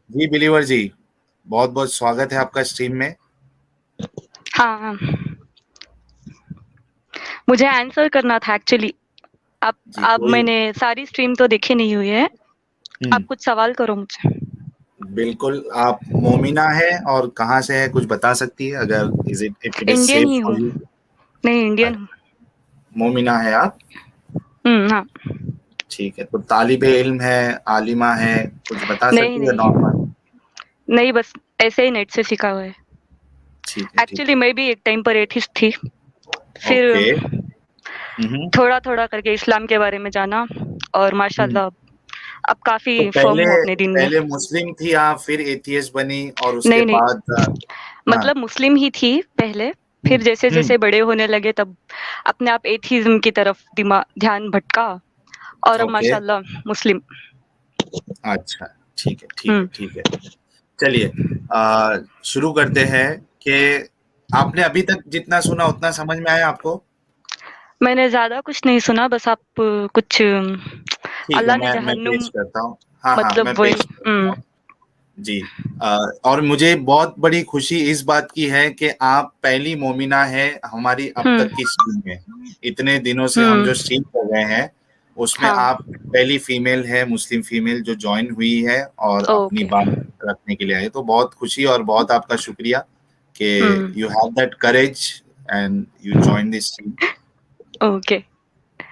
जी believer जी, बहुत बहुत स्वागत है आपका स्ट्रीम में। हाँ, हाँ। मुझे आंसर करना था एक्चुअली। अब जी अब कोई। मैंने सारी स्ट्रीम तो देखी नहीं हुई है। हम्म। आप कुछ सवाल करो मुझे। बिल्कुल, आप मोमिना है और कहाँ से है कुछ बता सकती है अगर if it is Indian safe he for हूँ। यू। नहीं, इंडियन हूँ। मोमिना है आप। हाँ। ठीक है, तो तालिबे इल्म है, आलिमा है, कुछ बता नहीं, सकती है नहीं। नॉर्मल। नहीं, बस ऐसे ही नेट से सीखा हुआ है। ठीक है ठीक एक्चुअली मैं भी एक टाइम पर एथिस्ट थी। है। फिर ओके। हम्म। थोड़ा-थोड़ा करके इस्लाम के बारे में जाना और हम्म। माशाल्लाह अब तो काफ़ी फर्म पहले हूँ अपने दीन में। पहले मुस्लिम थी आप, फिर एथियस्ट बनी और उसके नहीं, नहीं। बाद हाँ। मतलब मुस्लिम ही थी पहले, हम्म। फिर हम्म। जैसे-जैसे बड़े होने लगे तब अपने आप एथिज़्म की तरफ ध्यान भटका और अब ओके। माशाल्लाह मुस्लिम। अच्छा। ठीक है ठीक है हुँ। ठीक है। चलिए, शुरू करते हैं कि आपने अभी तक जितना सुना उतना समझ में आया आपको। मैंने ज़्यादा कुछ नहीं सुना, बस आप कुछ ठीक है, अल्लाह ने मैं पेश जहन्नुम करता हूँ। हाँ हाँ, मैं मतलब वही। पेश करता हूँ। जी। अ, और मुझे बहुत बड़ी खुशी इस बात की है कि आप पहली मोमिना है हमारी अब हुँ, तक की स्ट्रीम में। इतने दिनों से हम जो हुँ। स्ट्रीम कर रहे हैं उसमें हाँ, आप पहली फीमेल है, मुस्लिम फीमेल जो ज्वाइन हुई है और अपनी ओके। बात रखने के लिए आई। तो बहुत खुशी और बहुत आपका शुक्रिया कि हुँ, you have that courage and you join this team. Okay.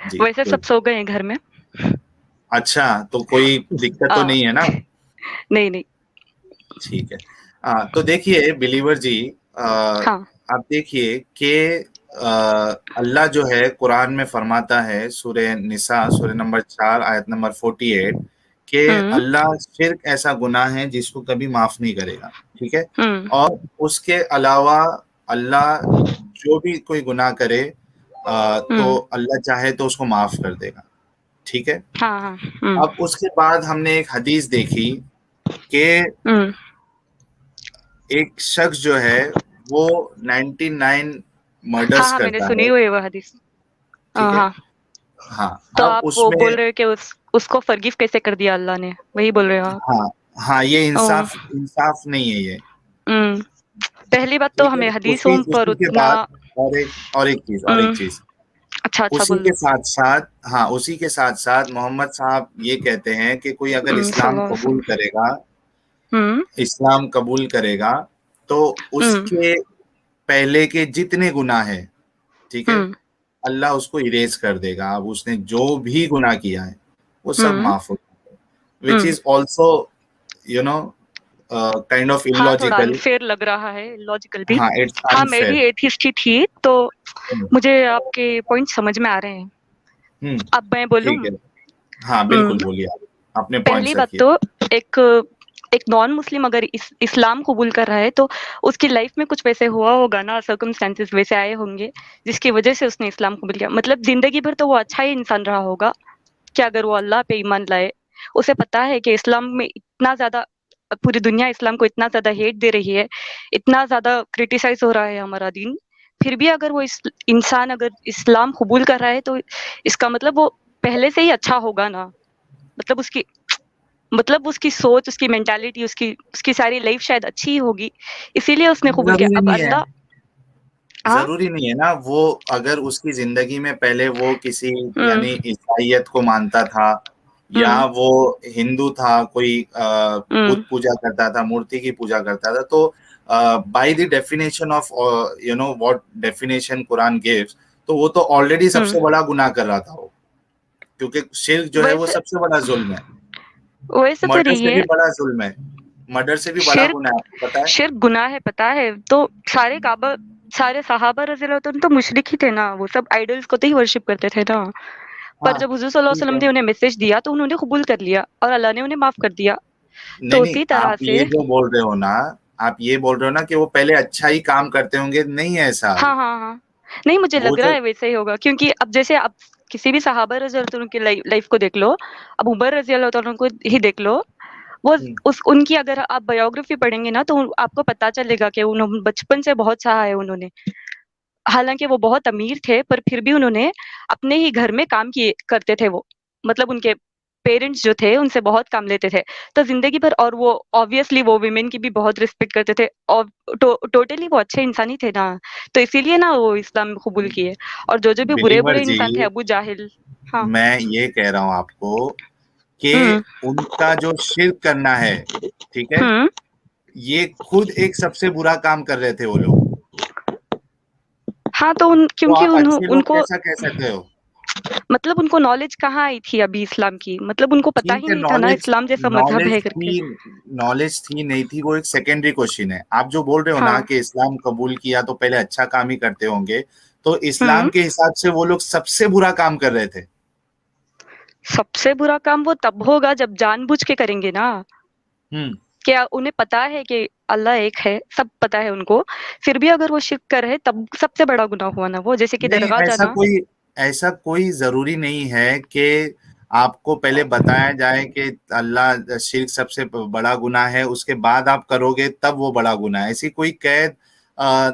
जी वैसे तो सब सो गए हैं घर में? अच्छा, तो कोई दिक्कत तो नहीं है ना। नहीं, नहीं। ठीक है। तो देखिए बिलीवर जी, हाँ। आप देखिए कि अल्लाह जो है कुरान में फरमाता है, सूरह निसा सूरह नंबर 4 आयत नंबर 48 कि हुँ, अल्लाह शिर्क ऐसा गुनाह है जिसको कभी माफ नहीं करेगा। ठीक है। हुँ, और उसके अलावा अल्लाह जो भी कोई गुनाह करे तो हुँ। अल्लाह चाहे तो उसको माफ कर देगा। ठीक है। हाँ, हाँ। हुँ, अब उसके बाद हमने एक हदीस देखी कि हुँ। एक शख्स जो है वो 99 हाँ, मर्डर्स हाँ, मैंने करता सुनी है। हुई है वो हदीस। ठीक है। हाँ। हाँ। तो अब आप वो उसमें बोल रहे हो कि उसको फ़ॉरगिव कैसे कर दिया अल्लाह ने, वही बोल रहे हो आप? हाँ हाँ, ये ओह! इंसाफ इंसाफ नहीं है ये। हुँ। पहली बात तो ठीक है। हमें उसी हदीसों पर उसी के उतना बाद और एक चीज। अच्छा, अच्छा उसी बोलो। के साथ साथ हाँ, उसी के साथ साथ मोहम्मद साहब ये कहते हैं कि कोई अगर इस्लाम सल्लल्लाहु अलैहि कबूल वसल्लम। करेगा, हुँ, इस्लाम कबूल करेगा तो हुँ, उसके पहले के जितने गुनाह हैं, ठीक है, हुँ, अल्लाह उसको इरेज कर देगा। अब उसने जो भी गुनाह किया है वो सब हुँ, माफ हो जाएगा, विच हुँ। Is also you know kind of हाँ, थोड़ा इलॉजिकल। अनफ़ेयर लग रहा है, लॉजिकल भी। हाँ, इट्स हाँ, मैं अनफेयर। भी एथिस्ट ही थी, तो मुझे आपके पॉइंट समझ में आ रहे हैं। हम्म। अब मैं बोलूँ? ठीक है। हाँ बिल्कुल, हुँ। बोलिए, आप अपने पहली पॉइंट्स बात रखिए। तो एक एक नॉन मुस्लिम अगर इस्लाम कबूल कर रहा है तो उसकी लाइफ में कुछ वैसे हुआ होगा ना, सर्कमस्टेंसेस वैसे आए होंगे जिसकी वजह से उसने इस्लाम कबूल किया। मतलब जिंदगी भर तो वो अच्छा ही इंसान रहा होगा कि अगर वो अल्लाह पे ईमान लाए। उसे पता है कि इस्लाम में इतना ज्यादा पूरी दुनिया इस्लाम को इतना ज्यादा हेट दे रही है, इतना ज्यादा क्रिटिसाइज हो रहा है हमारा दीन। फिर भी अगर वो इंसान अगर इस्लाम कबूल कर रहा है तो इसका मतलब वो पहले से ही अच्छा होगा ना। मतलब उसकी सोच, उसकी मेंटालिटी, उसकी उसकी सारी लाइफ शायद अच्छी ही होगी, इसीलिए उसने कबूल किया। जरूरी अब नहीं है। अल्लाह। हाँ। जरूरी नहीं है ना, वो अगर उसकी जिंदगी में पहले वो किसी हुँ, यानी ईसाइयत को मानता था या हुँ, वो हिंदू था, कोई हुँ, बुत पूजा करता था, मूर्ति की पूजा करता था, तो by the definition of what definition Quran gives, तो वो तो ऑलरेडी हुँ। सबसे बड़ा गुनाह कर रहा था वो। क्योंकि शिर्क जो है वो वैसे सबसे बड़ा जुल्म है। वैसे तो मर्डर नहीं से भी है। बड़ा जुल्म है। मर्डर से भी बड़ा शिर्क गुनाह है, आपको पता है। शिर्क गुनाह है, पता है। तो सारे सहाबा रज़ियल्लाहु अन्हुम तो मुशरिक ही थे ना, वो सब आइडल्स को तो ही वर्शिप करते थे ना। पर हाँ जब हुज़ूर सल्लल्लाहु अलैहि ठीक वसल्लम है। ने उन्हें मैसेज दिया तो उन्होंने कबूल कर लिया और अल्लाह ने उन्हें माफ कर दिया। नहीं तो नहीं, उसी तरह आप से। ये जो बोल रहे हो ना, आप ये बोल रहे हो ना कि वो पहले अच्छा ही काम करते होंगे, नहीं है ऐसा। हाँ, हाँ, हाँ। नहीं, मुझे वो लग रहा जो है वैसा ही होगा क्योंकि अब जैसे आप किसी भी सहाबा रज़ियल्लाहु अन्हु की लाइफ को देख लो, अब उमर रज़ियल्लाहु अन्हु को ही देख लो। वो हम्म। उस उनकी अगर आप बायोग्राफी पढ़ेंगे ना तो आपको पता चलेगा कि उन्होंने बचपन से बहुत सहा है उन्होंने। हालाँकि वो बहुत अमीर थे पर फिर भी उन्होंने अपने ही घर में काम किए करते थे वो। मतलब उनके पेरेंट्स जो थे उनसे बहुत काम लेते थे। तो ज़िंदगी भर और वो ऑब्वियसली वो वुमेन की भी बहुत रिस्पेक्ट करते थे और टोटली वो अच्छे इंसान ही थे ना, तो इसीलिए ना वो इस्लाम कबूल किए। और जो भी बिलीवर बुरे-बुरे जी, इंसान थे, अबू जाहिल। हाँ। मैं ये कह रहा हूँ आपको कि हुँ। उनका जो शिर्क करना है, ठीक है, हुँ। ये खुद एक सबसे बुरा काम कर रहे थे वो लोग। हाँ, तो तो क्योंकि आप अच्छे लोग उनको कैसा कह सकते हो? मतलब उनको नॉलेज कहाँ आई थी अभी इस्लाम की? मतलब उनको पता ठीक ही है, नहीं था ना नॉलेज इस्लाम जैसा मज़हब नॉलेज है करके। थी नॉलेज थी नहीं थी, वो एक सेकेंडरी क्वेश्चन है। आप जो बोल रहे हो ना हाँ। कि इस्लाम कबूल किया तो पहले अच्छा काम ही करते होंगे, तो इस्लाम हुँ। के हिसाब से वो लोग सबसे बुरा काम कर रहे थे। सबसे बुरा काम वो तब होगा जब जानबूझ के करेंगे ना। हम्म। क्या उन्हें पता है कि अल्लाह एक है, सब पता है उनको, फिर भी अगर वो शिर्क कर रहे तब सबसे बड़ा गुनाह हुआ ना वो, जैसे कि नहीं, दरगाह जाना। ऐसा कोई जरूरी नहीं है कि आपको पहले बताया जाए कि अल्लाह शिर्क सबसे बड़ा गुनाह है, उसके बाद आप करोगे तब वो बड़ा गुनाह है। ऐसी कोई कैद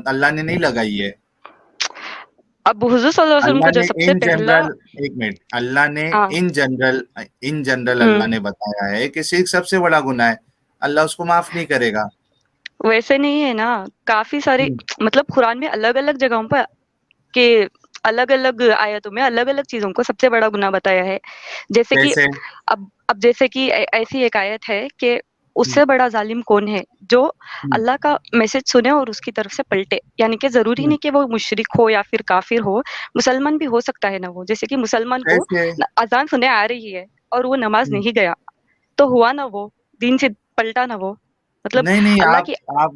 अल्लाह ने नहीं लगाई है। अब हुज़ूर सल्लल्लाहु अलैहि वसल्लम अल्लाह को जो ने सबसे इन पहला। जनरल, एक मिनट, अल्लाह ने हाँ। इन जनरल हुँ। अल्लाह ने बताया है कि शिर्क सबसे बड़ा गुनाह है, अल्लाह उसको माफ नहीं करेगा। वैसे नहीं है ना, काफ़ी सारे हम्म, मतलब कुरान में अलग-अलग जगहों पर के अलग-अलग आयतों में अलग-अलग चीज़ों को सबसे बड़ा गुनाह बताया है। जैसे कि कैसे? अब जैसे कि ऐसी एक आयत है कि हम्म, उससे बड़ा ज़ालिम कौन है, जो हम्म, अल्लाह का मैसेज सुने और उसकी तरफ से पलटे। यानी कि ज़रूरी हम्म, नहीं कि वो मुशरिक हो या फिर काफ़िर हो, मुसलमान भी हो सकता है ना वो। जैसे कि मुसलमान को कैसे? अज़ान सुने आ रही है और वो नमाज़ हम्म, नहीं गया, तो हुआ ना वो, दीन से पलटा ना वो। मतलब नहीं नहीं, अल्लाह की। आप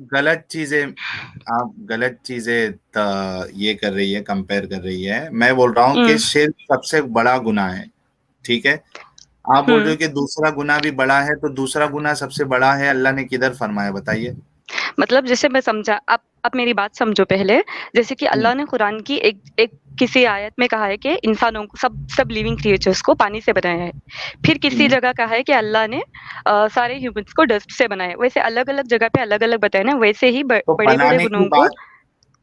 गलत चीजें ये कर रही है, कंपेयर कर रही है। मैं बोल रहा हूँ कि हुँ। शिर्क सबसे बड़ा गुनाह है, ठीक है। आप बोल रहे हुँ। हो कि दूसरा गुनाह भी बड़ा है, तो दूसरा गुनाह सबसे बड़ा है, अल्लाह ने किधर फरमाया बताइए? मतलब जैसे मैं समझा, आप मेरी बात समझो पहले। जैसे कि हम्म, अल्लाह ने कुरान की एक एक किसी आयत में कहा है कि इंसानों को सब लिविंग क्रिएचर्स को पानी से बनाया है। फिर किसी हम्म। जगह कहा है कि अल्लाह ने सारे ह्यूमन्स को डस्ट से बनाया है। वैसे अलग-अलग जगह पे अलग-अलग बताया ना, वैसे ही तो बड़े-बड़े गुनाहों को।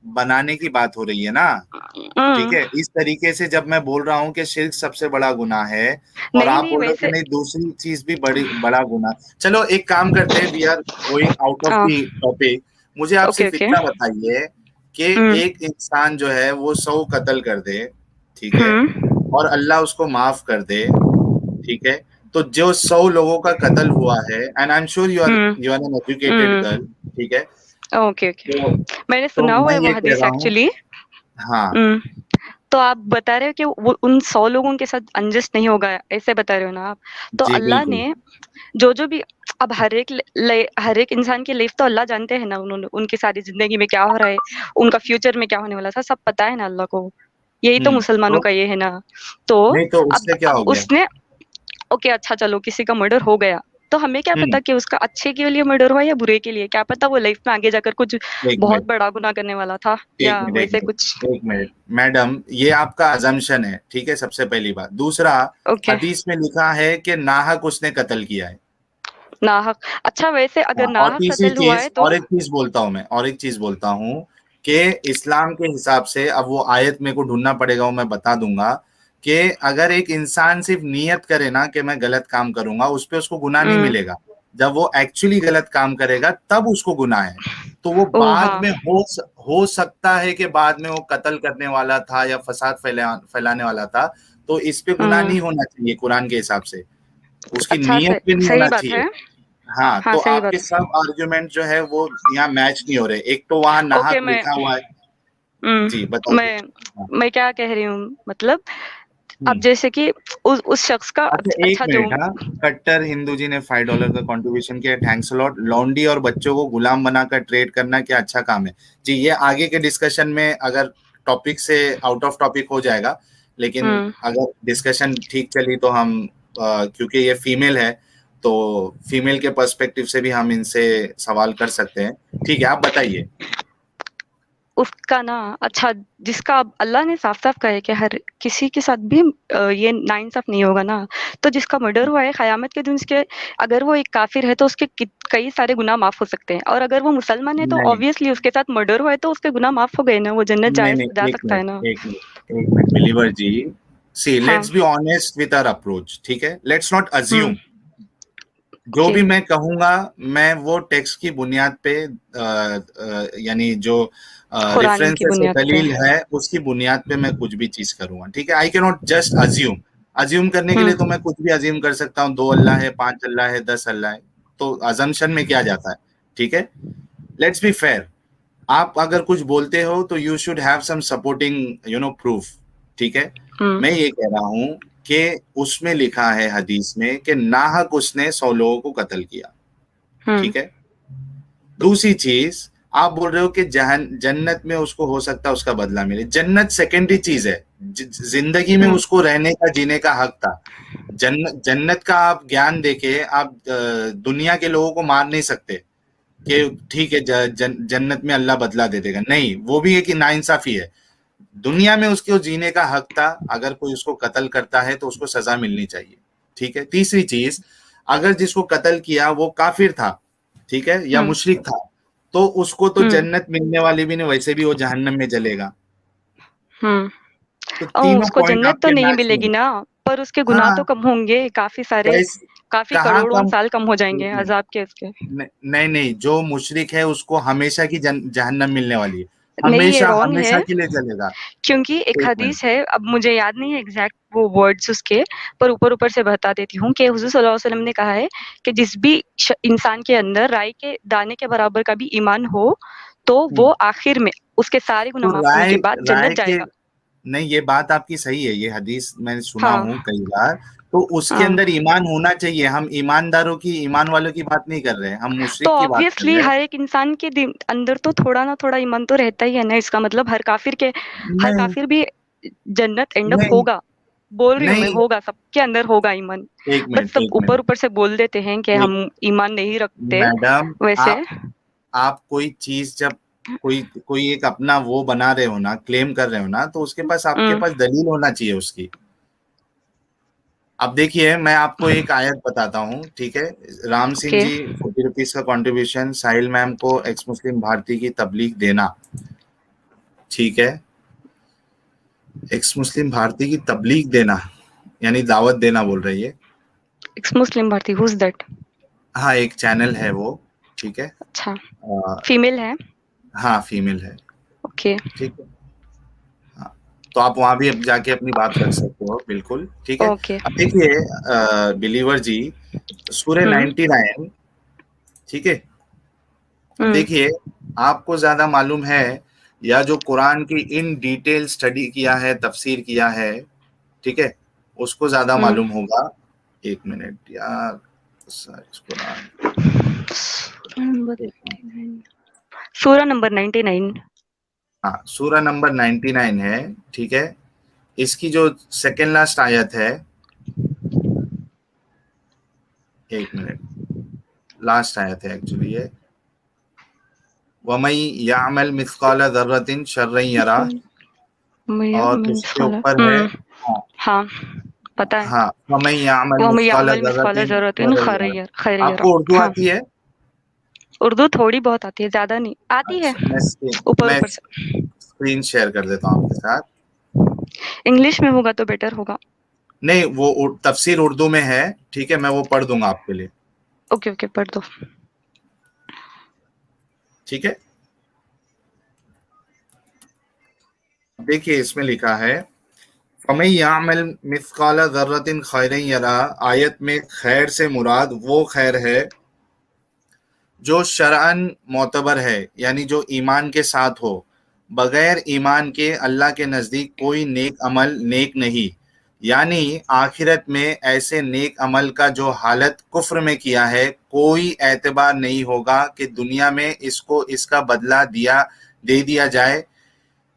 बनाने की बात हो रही है ना, ठीक हुँ। है। इस तरीके से जब मैं बोल रहा हूँ कि शिर्क सबसे बड़ा गुनाह है, और नहीं, आप नहीं बोल रहे हो कि वैसे। नहीं दूसरी चीज भी बड़ा गुनाह। चलो एक काम करते हैं, we are going out of a, the topic. मुझे आप ओके, सिर्फ ओके। इतना बताइए कि हुँ। एक इंसान जो है वो 100 कत्ल कर दे, ठीक है, हुँ। और अल्लाह उसको माफ कर दे, ठीक है। तो जो 100 लोगों का कत्ल हुआ है, एंड आई एम श्योर हुँ। You are an educated girl, हुँ। ठीक है। ओके, तो ओके। मैंने तो सुना हुआ मैं है वो ये कह हदीस रहा हूँ, एक्चुअली। हाँ, हुँ। तो आप बता रहे हो कि वो उन 100 लोगों के साथ अनजस्ट नहीं होगा, ऐसे बता रहे हो ना आप? तो जी अल्लाह बिल्कुल। ने जो भी अब हर एक इंसान की लाइफ़ तो अल्लाह जानते हैं ना, उन्होंने उनकी सारी ज़िंदगी में क्या हो रहा है, उनका फ्यूचर में क्या होने वाला था, सब पता है ना अल्लाह को। यही तो मुसलमानों तो का ये है ना। तो नहीं, तो अब उससे क्या हो गया? उसने ओके, अच्छा चलो किसी का मर्डर हो गया, तो हमें क्या हम्म, पता कि उसका अच्छे के लिए मर्डर हुआ या बुरे के लिए? क्या पता वो लाइफ़ में आगे जाकर कुछ एक बहुत मिनट, बड़ा गुनाह करने वाला था एक या मिनट, एक वैसे कुछ। मिनट, एक मिनट, मैडम, ये आपका अजम्पशन है, ठीक है, सबसे पहली बात। दूसरा, ओके। हदीस में लिखा है कि नाहक उसने कत्ल किया है। नाहक। अच्छा वैसे हाँ, अगर और नाहक तीसरी कत्ल हुआ चीज, है तो। और एक चीज बोलता हूँ मैं, और एक चीज बोलता हूँ कि इस्लाम के हिसाब से, अब वो आयत मेरे को ढूंढना पड़ेगा, वो मैं बता दूंगा, कि अगर एक इंसान सिर्फ नियत करे ना कि मैं गलत काम करूंगा, उस पे उसको गुनाह नहीं हुँ। मिलेगा। जब वो एक्चुअली गलत काम करेगा तब उसको गुनाह है। तो वो ओह! बाद हाँ। में हो सकता है कि बाद में वो कत्ल करने वाला था या फसाद फैलाने वाला था, तो इस पे गुनाह हुँ। नहीं होना चाहिए कुरान के हिसाब से, उसकी अच्छा नीयत पे नहीं सही होना बात चाहिए। है। हाँ, हाँ, तो सही आपके बात है। सब आर्ग्यूमेंट जो है वो यहाँ मैच नहीं हो रहे। एक तो वहां ओके नाहक मैं लिखा हुआ है। जी बताइए। मैं हाँ, मैं क्या कह रही हूँ मतलब अब हम्म। जैसे कि उस शख्स का अच्छा एक अच्छा जो। मिनट, हाँ, कट्टर हिंदू जी ने $5 का कंट्रीब्यूशन किया, थैंक्स लॉट। लॉन्डी और बच्चों को गुलाम बनाकर ट्रेड करना क्या अच्छा काम है? जी, ये आगे के डिस्कशन में अगर टॉपिक से आउट ऑफ टॉपिक हो जाएगा, लेकिन हुँ। अगर डिस्कशन ठीक चली तो हम क्योंकि ये फीमेल है, तो फीमेल के पर्सपेक्टिव से भी हम इनसे सवाल कर सकते हैं। ठीक है, आप बताइए। उसका ना अच्छा जिसका अब अल्लाह ने साफ-साफ कहा है कि हर किसी के साथ भी ये नाइंसाफ़ नहीं होगा ना, तो जिसका मर्डर हुआ है क़यामत के दिन उसके अगर वो एक काफ़िर है तो उसके कई सारे गुनाह माफ़ हो सकते हैं और अगर वो मुसलमान है तो नहीं ऑब्वियसली उसके साथ मर्डर हुआ है तो उसके गुनाह माफ़ हो गए ना, वो जन्नत नहीं नहीं, जा एक सकता है मिनट, ना। एक मिनट, एक मिनट, बिलीवर जी, सी हाँ। Let's be honest with our approach, ठीक है, लेट्स नॉट अज्यूम। हम्म। जो ओके। भी मैं कहूंगा मैं वो टेक्स्ट की बुनियाद पे यानी जो कुरान की रेफरेंसेस है, बुनियाद पे। दलील है, उसकी बुनियाद पे मैं कुछ भी चीज करूंगा, ठीक है। I can not just assume. Assume करने के लिए तो हम्म। मैं कुछ भी अज्यूम कर सकता हूँ, 2 अल्लाह है, 5 अल्लाह है, 10 अल्लाह है, तो अजम्पशन में क्या जाता है, ठीक है। Let's be fair. आप अगर कुछ बोलते हो तो you should have some supporting proof, ठीक है। हम्म। मैं ये कह रहा हूं कि उसमें लिखा है हदीस में कि नाहक उसने 100 लोगों को कत्ल किया, हम्म। ठीक है। दूसरी चीज, आप बोल रहे हो कि जन्नत में उसको हो सकता है उसका बदला मिले। जन्नत सेकेंडरी चीज है। जिंदगी में हम्म। उसको रहने का, जीने का हक था। जन्नत का आप ज्ञान देके आप दुनिया के लोगों को मार नहीं सकते कि ठीक है जन्नत में अल्लाह बदला दे देगा, नहीं, वो भी एक नाइंसाफी है। दुनिया में उसको जीने का हक था, अगर कोई उसको कत्ल करता है तो उसको सजा मिलनी चाहिए, ठीक है। तीसरी चीज, अगर जिसको कत्ल किया वो काफिर था, ठीक है, या हम्म। मुशरिक था, तो उसको तो हम्म। जन्नत मिलने वाली भी नहीं, वैसे भी वो जहन्नम में जलेगा। हम्म। तो और तीनों उसको पॉइंट जन्नत तो आपके नहीं मैच मिलेगी नहीं। ना, पर उसके गुनाह तो हाँ, कम होंगे काफी सारे। कैसे, काफी कहाँ करोड़ों कम। साल कम हो जाएंगे एक मिनट, अजाब के उसके। नहीं नहीं, जो मुशरिक है उसको हमेशा की जहन्नम मिलने वाली है, नहीं, ये हमेशा रॉन्ग हमेशा है। के लिए जलेगा। क्योंकि एक एक मिनट। हदीस है, अब मुझे याद नहीं है एग्जैक्ट वो वर्ड्स उसके, पर ऊपर ऊपर से बता देती हूँ कि हुजूर सल्लल्लाहु अलैहि वसल्लम ने कहा है कि जिस भी इंसान के अंदर राई के दाने के बराबर का भी ईमान हो, तो वो आखिर में उसके सारे गुनाह तो माफ होने राय के बाद राय जन्नत के, जाएगा। नहीं, ये बात आपकी सही है, ये हदीस मैंने सुना हाँ। हूँ कई बार। तो उसके हाँ। अंदर ईमान होना चाहिए। हम ईमानदारों की, ईमान वालों की बात नहीं कर रहे हैं, हम तो मुशरिक की बात कर ऑब्वियसली रहे हैं। हर एक इंसान के अंदर तो थोड़ा ना थोड़ा ईमान तो रहता ही है ना, इसका मतलब हर नहीं काफिर भी जन्नत एंड अप नहीं होगा। बोल रही हूँ मैं, नहीं, होगा, सबके अंदर होगा ईमान। एक बट मिनट सब एक ऊपर मिनट, ऊपर से बोल देते हैं कि एक, हम ईमान नहीं रखते मैडम, वैसे। आप कोई चीज जब कोई कोई एक अपना वो बना रहे हो ना, क्लेम कर रहे हो ना, तो उसके पास, आपके हम्म। पास दलील होना चाहिए उसकी। अब देखिए, मैं आपको एक आयत बताता हूँ, ठीक है। राम सिंह ओके। जी, 40 रुपीज का कंट्रीब्यूशन, साहिल मैम को एक्स मुस्लिम भारती की तबलीग देना, ठीक है। एक्स मुस्लिम भारती की तबलीग देना यानी दावत देना बोल रही है। Ex Muslim Bharati, who's that? हाँ, एक चैनल है वो, ठीक है। अच्छा। अ, फीमेल है? हाँ, फीमेल है, ओके। ठीक है। हाँ, तो आप वहां भी अब जाके अपनी बात रख सकते हो, बिल्कुल ठीक है। ओके। अब देखिए बिलीवर जी, सूर्य हम्म। 99, ठीक है। अब हम्म। देखिए, आपको ज्यादा मालूम है, या जो कुरान की इन डिटेल स्टडी किया है, तफसीर किया है, ठीक है, उसको ज्यादा हम्म। मालूम होगा। एक मिनट यार, कुरान, सूरा नंबर 99। हाँ, सूरा नंबर 99 है, ठीक है। इसकी जो सेकेंड लास्ट आयत है, एक मिनट, लास्ट आयत है एक्चुअली ये, वमई यामल मिस्काला जर्रतिन शर्रन यरा, और उसके ऊपर है, हाँ, हाँ, पता है। हाँ, वमई यामल वो हम मिस्काला यामल मिसकाला जर्रतिन जरूरतिन खैरन यरा। खैरियर खैरियरा। आपको उर्दू हाँ। आती है? उर्दू थोड़ी बहुत आती है, ज्यादा नहीं आती है। अच्छा, ऊपर मैं ऊपर से। स्क्रीन शेयर कर देता हूँ आपके साथ। इंग्लिश में होगा तो बेटर होगा। नहीं, वो तफसीर उर्दू में है, ठीक है, मैं वो पढ़ दूंगा आपके लिए, ओके ओके, पढ़ दो। ठीक है। देखिए, इसमें लिखा है, फमन यामल मिस्काला जर्रतिन खैरन यरा। आयत में खैर से मुराद वो खैर है जो शरअन मोतबर है, यानी जो ईमान के साथ हो। बगैर ईमान के अल्लाह के नज़दीक कोई नेक अमल नेक नहीं। यानी आखिरत में ऐसे नेक अमल का जो हालत कुफ्र में किया है, कोई एतबार नहीं होगा कि दुनिया में इसको इसका बदला दे दिया जाए।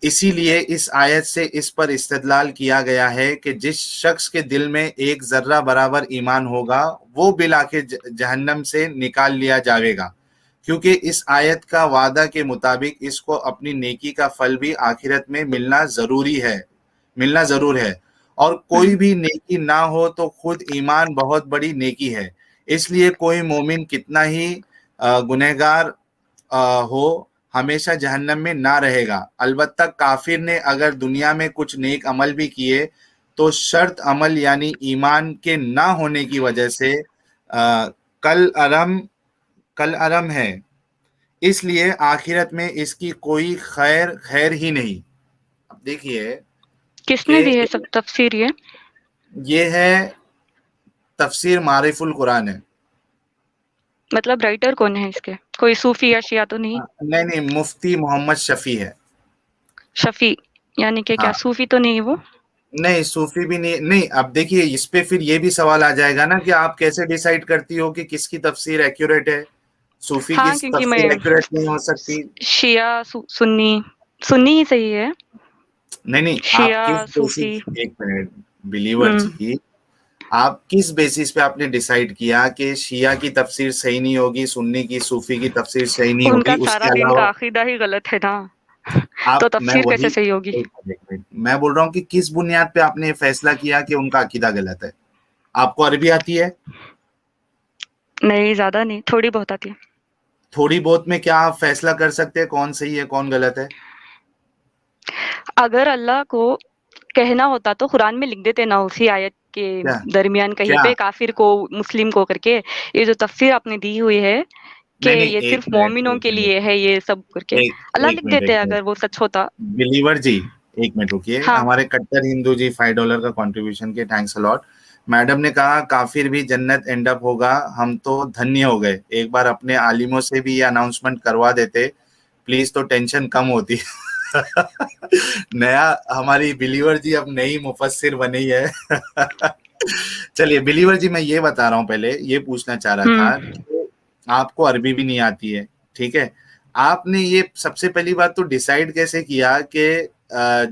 इसीलिए इस आयत से इस पर इस्तदलाल किया गया है कि जिस शख्स के दिल में एक जर्रा बराबर ईमान होगा, वो बिल आखिर जहन्नम से निकाल लिया जाएगा, क्योंकि इस आयत का वादा के मुताबिक इसको अपनी नेकी का फल भी आखिरत में मिलना जरूर है। और कोई हम्म। भी नेकी ना हो तो खुद ईमान बहुत बड़ी नेकी है। इसलिए कोई मोमिन कितना ही गुनहगार हो, हमेशा जहन्नम में ना रहेगा। अलबत्ता काफिर ने अगर दुनिया में कुछ नेक अमल भी किए तो शर्त अमल यानी ईमान के ना होने की वजह से कल अरम है, इसलिए आखिरत में इसकी कोई खैर ही नहीं। अब देखिए किसने दी है कि सब तफसीर ये है तफसीर मारिफुल कुरान है। मतलब राइटर कौन है इसके? कोई सूफी या शिया तो नहीं? नहीं नहीं, मुफ्ती मोहम्मद शफी है। शफी यानी कि क्या हाँ, सूफी तो नहीं है वो? नहीं सूफी भी नहीं। नहीं, अब देखिए इस पे फिर ये भी सवाल आ जाएगा ना कि आप कैसे डिसाइड करती हो कि किसकी तफसीर एक्यूरेट है। सूफी की हाँ, क्योंकि तफसीर मैं एक्यूरेट नहीं हो सकती। शिया सुन्नी, सुन्नी ही सही है। नहीं नहीं, आप शिया किस सूफी। बेसिस, एक मिनट बिलीवर हम्म। जी, आप किस बेसिस पे आपने डिसाइड किया कि शिया की तफसीर सही नहीं होगी, सुन्नी की, सूफी की तफसीर सही नहीं उनका होगी, सारा उसके दिन का अलावा अकीदा ही गलत है ना, तो आप, मैं तफसीर वही, कैसे सही होगी? एक मिनट, मैं बोल रहा हूँ कि किस बुनियाद पे आपने ये फैसला किया कि उनका अकीदा गलत है। आपको अरबी आती है? नहीं, ज्यादा नहीं, थोड़ी बहुत आती है। थोड़ी बहुत में क्या आप फैसला कर सकते हैं कौन सही है कौन गलत है? अगर अल्लाह को कहना होता तो कुरान में लिख देते ना, उसी आयत के क्या दरमियान कहीं क्या पे काफिर को मुस्लिम को करके। ये जो तफसीर आपने दी हुई है कि नहीं नहीं, ये एक सिर्फ मिनट, मोमिनों एक के मिनट, लिए है ये सब करके, एक अल्लाह एक लिख मिनट, देते एक अगर मिनट, वो सच होता। बिलीवर जी, एक मिनट रुकिए। हाँ। हमारे कट्टर हिंदू जी $5 का कंट्रीब्यूशन के थैंक्स अलॉट। मैडम ने कहा काफिर भी जन्नत एंड अप होगा, हम तो धन्य हो गए। एक बार अपने आलिमों से भी ये अनाउंसमेंट करवा देते प्लीज, तो टेंशन कम होती। नया, हमारी बिलीवर जी अब नई मुफस्सिर बनी है। चलिए बिलीवर जी, मैं ये बता रहा हूँ, पहले ये पूछना चाह रहा था हम्म। कि आपको अरबी भी नहीं आती है, ठीक है? आपने ये सबसे पहली बात तो डिसाइड कैसे किया कि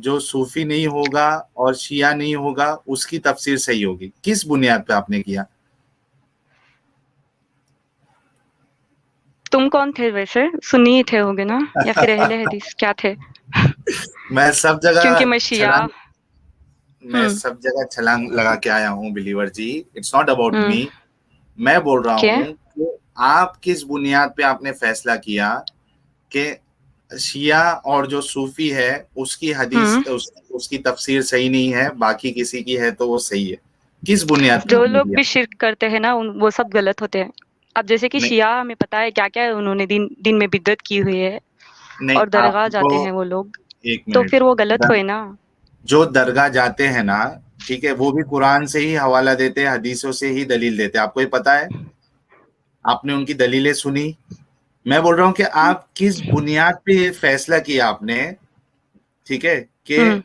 जो सूफी नहीं होगा और शिया नहीं होगा उसकी तफसीर सही होगी? किस बुनियाद पे आपने किया? तुम कौन थे वैसे? सुन्नी ही थे होगे ना, या फिर अहले हदीस क्या थे? मैं सब जगह क्योंकि मैं शिया। छलांग मैं हम्म। सब जगह छलांग लगा के आया हूँ बिलीवर जी। It's not about hmm. Me. मैं बोल रहा क्या? हूँ कि आप किस बुनियाद पे आपने फैसला किया कि शिया और जो सूफी है उसकी हदीस हम्म। उसकी तफसीर सही नहीं है, बाकी किसी की है तो वो सही है? किस बुनियाद पे जो आपने लोग किया? भी शिर्क करते हैं ना वो सब गलत होते हैं। अब जैसे कि नहीं शिया, हमें पता है क्या क्या उन्होंने दिन दिन में बिदअत की हुई है, नहीं, और दरगाह आपको, जाते हैं वो लोग, एक तो मिनट, फिर वो गलत द- हुए ना। जो दरगाह जाते हैं ना, ठीक है, वो भी कुरान से ही हवाला देते हैं, हदीसों से ही दलील देते हैं। आपको ये पता है? आपने उनकी दलीलें सुनी? मैं बोल रहा हूँ कि आप किस बुनियाद पे ये फैसला किया आपने, ठीक है, हम्म।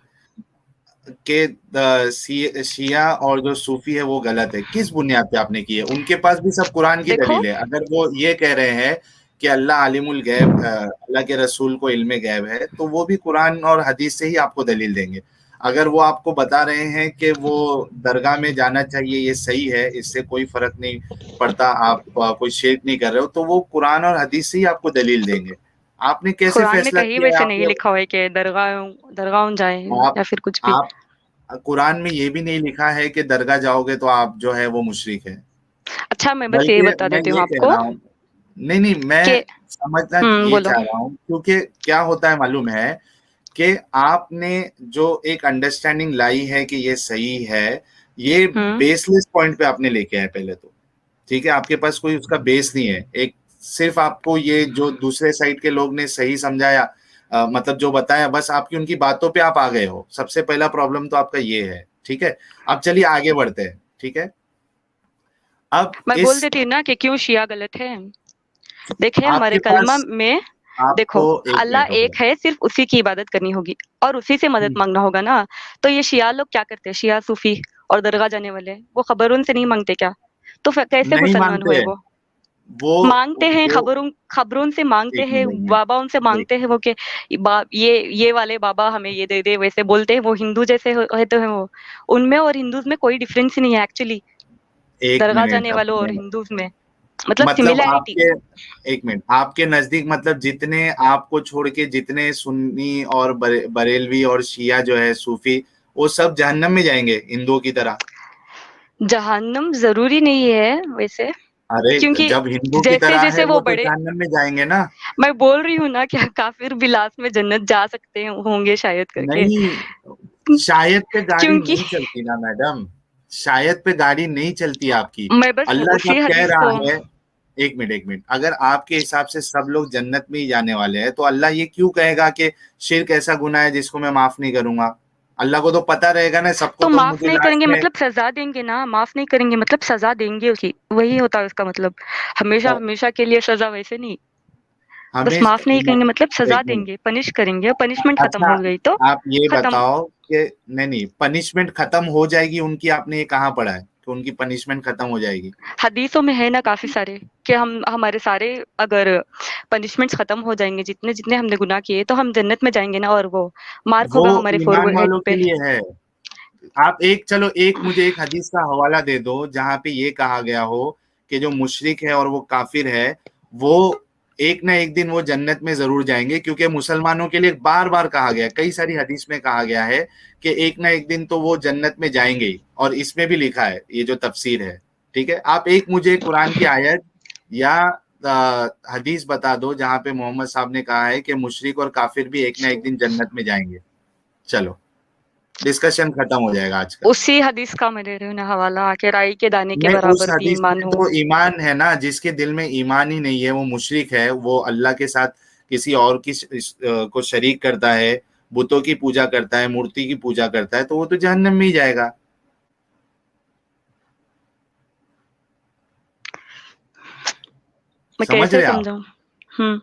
शिया और जो सूफी है वो गलत है? किस बुनियाद पे आपने की है? उनके पास भी सब कुरान की देखो, दलील है। अगर वो ये कह रहे हैं कि अल्लाह आलिमुल गैब, अल्लाह के रसूल को इल्मे गैब है, तो वो भी कुरान और हदीस से ही आपको दलील देंगे। अगर वो आपको बता रहे हैं कि वो दरगाह में जाना चाहिए, ये सही है, इससे कोई फर्क नहीं पड़ता, आप कोई शिर्क नहीं कर रहे हो, तो वो कुरान और हदीस से ही आपको दलील देंगे। आपने कैसे कुरान में फैसला कहीं किया है? वैसे नहीं आपने, लिखा हुआ है कि दरगाह दरगाह जाए आप या फिर कुछ भी। आप कुरान में ये भी नहीं लिखा है कि दरगाह जाओगे तो आप जो है वो मुशरिक है। अच्छा, मैं बस ये बल्कि बता मैं देती हूँ ये कह आपको रहा हूँ, नहीं नहीं, कि मैं समझना ये बोलो। चाह रहा हूँ, क्योंकि क्या होता है मालूम है कि आपने जो एक अंडरस्टैंडिंग लाई है कि ये सही है, ये हुँ। बेसलेस पॉइंट पे आपने लेके आए पहले तो, ठीक है? आपके पास कोई उसका बेस नहीं है। एक सिर्फ आपको ये जो दूसरे साइड के लोग ने सही समझाया, मतलब जो बताया, बस आपकी उनकी बातों पे आप आ गए हो। सबसे पहला प्रॉब्लम तो आपका ये है, ठीक है? अब चलिए आगे बढ़ते हैं, ठीक है? अब मैं बोल इस, देती हूँ ना कि क्यों शिया गलत है। देखिए हमारे आपके कलमा पास, में देखो, आपको, एक अल्लाह मिनट हो गया। एक है, सिर्फ उसी की इबादत करनी होगी और उसी से मदद हम्म, मांगना होगा ना। तो ये शिया लोग क्या करते हैं, शिया सूफी और दरगाह जाने वाले, वो खबर उनसे नहीं मांगते क्या? तो फिर कैसे नहीं मुसलमान मानते हुए हैं वो? वो मांगते हैं, वो खबरों खबरों से मांगते एक हैं, मिनट, एक मिनट, बाबा उनसे एक मांगते हैं वो कि ये वाले बाबा हमें ये दे दे, वैसे बोलते हैं वो हिंदू जैसे होते हैं वो। उनमें और हिंदूज में कोई डिफरेंस ही नहीं है एक्चुअली, एक दरगाह मिनट जाने वालों और अपने, हिंदूज में, मतलब मतलब सिमिलैरिटी। आपके, एक मिनट, आपके नजदीक मतलब जितने आपको छोड़ के जितने सुन्नी और बरेलवी और शिया जो है सूफी, वो सब जहन्नम में जाएंगे हिंदुओं की तरह? जहन्नम जरूरी नहीं है वैसे, अरे क्योंकि जब हिंदू की जैसे तरह है जैसे वो वो तो बड़े, जहन्नम में जाएंगे ना? मैं बोल रही हूँ ना क्या काफिर भी लास्ट में जन्नत जा सकते होंगे शायद करके। नहीं, शायद पे गाड़ी क्योंकि नहीं चलती ना मैडम, शायद पे गाड़ी नहीं चलती आपकी। मैं बस अल्लाह उसी जब कह हदीस रहा को है, एक मिनट एक मिनट, अगर आपके हिसाब से सब लोग जन्नत में ही जाने वाले हैं तो अल्लाह ये क्यों कहेगा कि शिर्क ऐसा गुनाह है जिसको मैं माफ नहीं करूंगा? अल्लाह को तो पता रहेगा ना सबको, तो तो माफ मुझे नहीं लास्ट करेंगे में मतलब सजा देंगे ना, माफ नहीं करेंगे मतलब सजा देंगे उसकी, वही होता है उसका मतलब। हमेशा तो हमेशा के लिए सजा वैसे नहीं, बस हमें माफ नहीं करेंगे मतलब सजा एक मिनट, देंगे, पनिश करेंगे, पनिशमेंट खत्म अच्छा हो गई तो आप ये खत्म। बताओ कि नहीं नहीं, पनिशमेंट खत्म हो जाएगी उनकी, आपने ये कहाँ पढ़ा है कि उनकी पनिशमेंट खत्म हो जाएगी? हदीसों में है ना काफी सारे कि हम हमारे सारे अगर पनिशमेंट्स खत्म हो जाएंगे, जितने जितने हमने गुनाह किए तो हम जन्नत में जाएंगे ना, और वो मार्क वो होगा हमारे ईमान फोरहेड वालों के पे। लिए है। आप एक, चलो एक मुझे एक हदीस का हवाला दे दो जहां पे ये कहा गया हो कि जो मुशरिक है और वो काफिर है, वो एक ना एक दिन वो जन्नत में जरूर जाएंगे, क्योंकि मुसलमानों के लिए बार बार कहा गया, कई सारी हदीस में कहा गया है कि एक ना एक दिन तो वो जन्नत में जाएंगे ही, और इसमें भी लिखा है, ये जो तफसीर है। ठीक है, आप एक मुझे कुरान की आयत या हदीस बता दो जहां पे मोहम्मद साहब ने कहा है कि मुशरिक और काफिर भी एक ना एक दिन जन्नत में जाएंगे। चलो, डिस्कशन खत्म हो जाएगा आज का। उसी हदीस का मैं दे रही हूँ ना हवाला, कि राई के दाने के नहीं, उस बराबर भी हदीस ईमान में हो। तो ईमान है ना, जिसके दिल में ईमान ही नहीं है वो मुशरिक है, वो अल्लाह के साथ किसी और की को शरीक करता है, बुतों की पूजा करता है, मूर्ति की पूजा करता है, तो वो तो जहन्नम में ही जाएगा। मैं समझ कैसे रहे आप? समझाऊं? हम्म।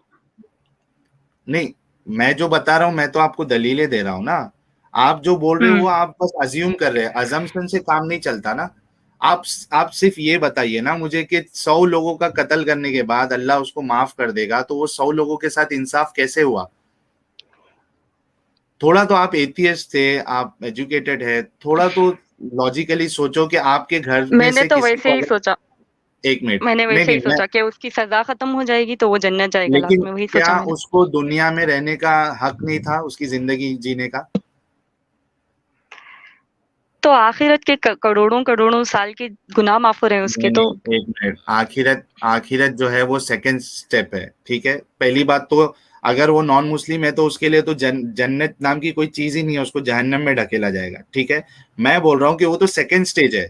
नहीं, मैं जो बता रहा हूं मैं तो आपको दलीलें दे रहा हूं ना। आप जो बोल रहे हो हम्म। वो आप बस अज्यूम कर रहे हैं, अजम्पशन से काम नहीं चलता ना। आप आप सिर्फ ये बताइए ना मुझे कि 100 लोगों का कत्ल करने के बाद अल्लाह उसको माफ कर देगा, तो वो 100 लोगों के साथ इंसाफ कैसे हुआ? थोड़ा तो आप एथियस्ट थे, आप एजुकेटेड है, थोड़ा तो लॉजिकली सोचो कि आपके घर में मैंने से तो किसी वैसे को ही अगर, सोचा, एक मिनट, मैंने नहीं वैसे नहीं ही मैं, सोचा कि उसकी सजा खत्म हो जाएगी तो वो जन्नत जाएगा लास्ट लेकिन में, वही क्या सोचा मैंने। उसको दुनिया में रहने का हक नहीं था, उसकी जिंदगी जीने का? तो आखिरत के करोड़ों करोड़ों साल के गुनाह माफ हो रहे हैं उसके नहीं तो। नहीं, एक मिनट, आखिरत, आखिरत जो है वो सेकंड स्टेप है, ठीक है। पहली बात तो अगर वो नॉन मुस्लिम है तो उसके लिए तो जन्नत नाम की कोई चीज ही नहीं है, उसको जहन्नम में ढकेला जाएगा, ठीक है। मैं बोल रहा हूँ कि वो तो सेकंड स्टेज है।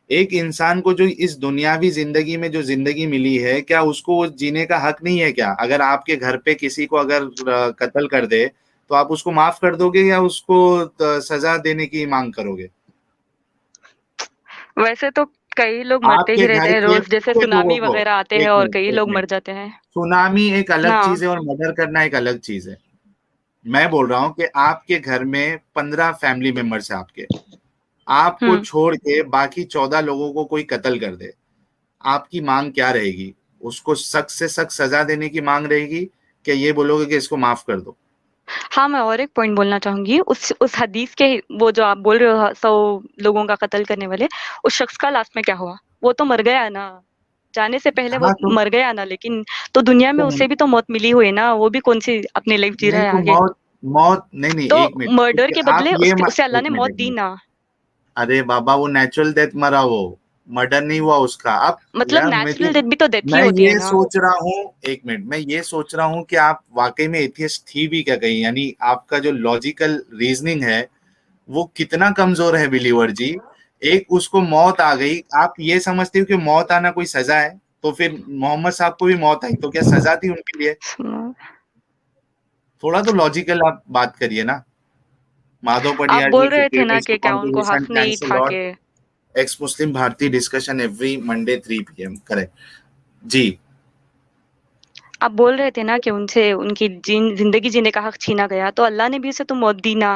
एक इंसान को जो इस दुनियावी जिंदगी में जो जिंदगी मिली है, क्या उसको वो जीने का हक नहीं है क्या? अगर आपके घर पे किसी को अगर कत्ल कर दे तो आप उसको माफ कर दोगे या उसको सजा देने की मांग करोगे? वैसे तो कई लोग मरते ही आपके रहते घर हैं के रोज, जैसे के लोगों सुनामी को, वगैरह आते हैं एक और कई मिनट एक लोग मिनट, मर जाते हैं सुनामी एक अलग ना। चीज है और मर्डर करना एक अलग चीज है। मैं बोल रहा हूं कि आपके घर में 15 फैमिली मेंबर्स है आपके, आपको हम्म। छोड़ के बाकी 14 लोगों को कोई कत्ल कर दे, आपकी मांग क्या रहेगी? उसको सख्त से सख्त सजा देने की मांग रहेगी, कि ये बोलोगे कि इसको माफ कर दो? हाँ, मैं और एक पॉइंट बोलना चाहूंगी, उस हदीस के, वो जो आप बोल रहे हो 100 लोगों का कत्ल करने वाले, उस शख्स का लास्ट में क्या हुआ? वो तो मर गया ना, जाने से पहले वो हाँ तो मर गया ना, लेकिन तो दुनिया में उसे भी तो मौत मिली हुई है ना, वो भी कौन सी अपनी लाइफ जी रहा नहीं है तो आगे। मौत, मौत नहीं नहीं, तो एक मिनट, मर्डर के आप बदले ये उसे अल्लाह एक ने मिनट मौत एक दी मिनट, ना। अरे बाबा वो नेचुरल डेथ मरा, वो मर्डर नहीं हुआ उसका। अब मतलब यार नेचुरल डेथ भी तो डेथ ही मैं होती है ये ना। सोच रहा हूँ, एक मिनट, मैं ये सोच रहा हूँ कि आप वाकई में एथियस्ट थी भी क्या कहीं, यानी आपका जो लॉजिकल रीजनिंग है वो कितना कमजोर है बिलीवर जी। एक उसको मौत आ गई, आप ये समझते हो कि मौत आना कोई सजा है? तो फिर मोहम्मद साहब को भी मौत आई तो क्या सजा थी उनके लिए? सुनो, थोड़ा तो लॉजिकल आप बात करिए ना। माधव आप पटियार जी, बोल रहे थे ना क्रिएटर्स कि क्या उनको कॉन्ट्रीब्यूशन, हक नहीं थैंक्स अ था लॉट। कि, एक्स मुस्लिम भारतीय discussion every Monday 3 PM, correct जी। आप बोल रहे थे ना कि उनसे उनकी जिंदगी जीने का हक छीना गया, तो अल्लाह ने भी उसे तो मौत दी ना।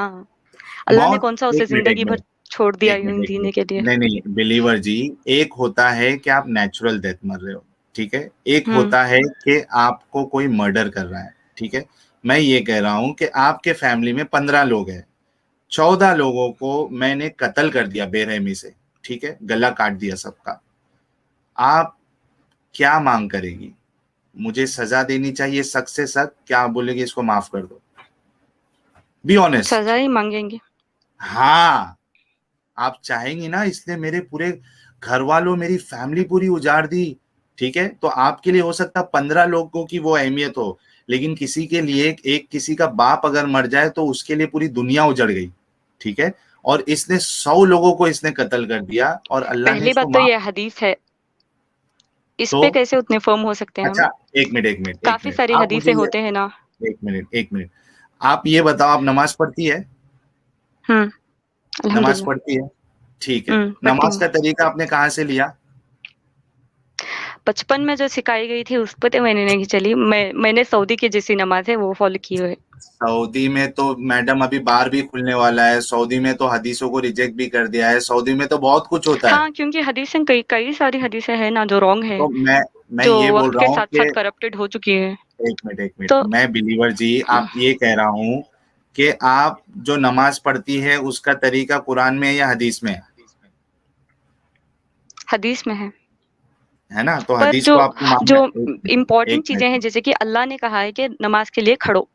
अल्लाह ने मौत, कौन सा एक उसे मिनट एक जिंदगी भर मिनट, छोड़ दिया एक मिनट यूं एक जीने मिनट, के लिए। नहीं नहीं बिलीवर जी, एक होता है कि आप नेचुरल डेथ मर रहे हो, ठीक है, एक हम्म। होता है कि आपको कोई मर्डर कर रहा है, ठीक है। मैं ये कह रहा हूं कि आपके फैमिली में 15 लोग हैं, 14 लोगों को मैंने कत्ल कर दिया बेरहमी से, ठीक है, गला काट दिया सबका, आप क्या मांग करेगी? मुझे सजा देनी चाहिए सख्त से सख्त, क्या आप बोलेगी इसको माफ कर दो? बी सजा ऑनेस्ट। ही मांगेंगे। हाँ, आप चाहेंगी ना, इसलिए मेरे पूरे घर वालों, मेरी फैमिली पूरी उजाड़ दी, ठीक है, तो आपके लिए हो सकता है 15 लोगों की वो अहमियत हो, लेकिन किसी के लिए एक किसी का बाप अगर मर जाए तो उसके लिए पूरी दुनिया उजड़ गई। ठीक है, और इसने 100 लोगों को इसने कत्ल कर दिया और अल्लाह ने पहली इसको बात तो माफ। ये हदीस है, इस तो पे कैसे उतने फर्म हो सकते हैं हम? अच्छा, एक मिनट एक मिनट एक काफ़ी मिनट, सारी आप मुझे हदीसें ये, होते हैं ना। एक मिनट एक मिनट, आप ये बताओ, आप नमाज पढ़ती है? हुँ, नमाज अल्हम्दुलिल्लाह। पढ़ती है, ठीक है। पढ़ती नमाज हूँ। का तरीका आपने कहाँ से लिया? बचपन में जो सिखाई गई थी उस पे तो मैंने नहीं चली। मैंने सऊदी की जैसी नमाज़ है वो फ़ॉलो की हुई है। सऊदी में तो मैडम अभी बार भी खुलने वाला है, सऊदी में तो हदीसों को रिजेक्ट भी कर दिया है, सऊदी में तो बहुत कुछ होता है। हाँ, क्योंकि हदीसें कई कई सारी हदीसें हैं ना जो रॉन्ग है, तो मैं जो ये बोल वक़्त रहा के हूँ साथ-साथ कि करप्टेड हो चुकी है। एक मिनट, तो मैं बिलीवर जी, आप ये कह रहा हूँ कि आप जो नमाज पढ़ती है उसका तरीका कुरान में है या हदीस में हदीस में है ना? तो पर हदीस जो को आपको मानना जो है। एक मिनट इम्पोर्टेंट एक चीज़ें हैं मिनट जैसे कि अल्लाह ने कहा है कि नमाज़ के लिए खड़ो,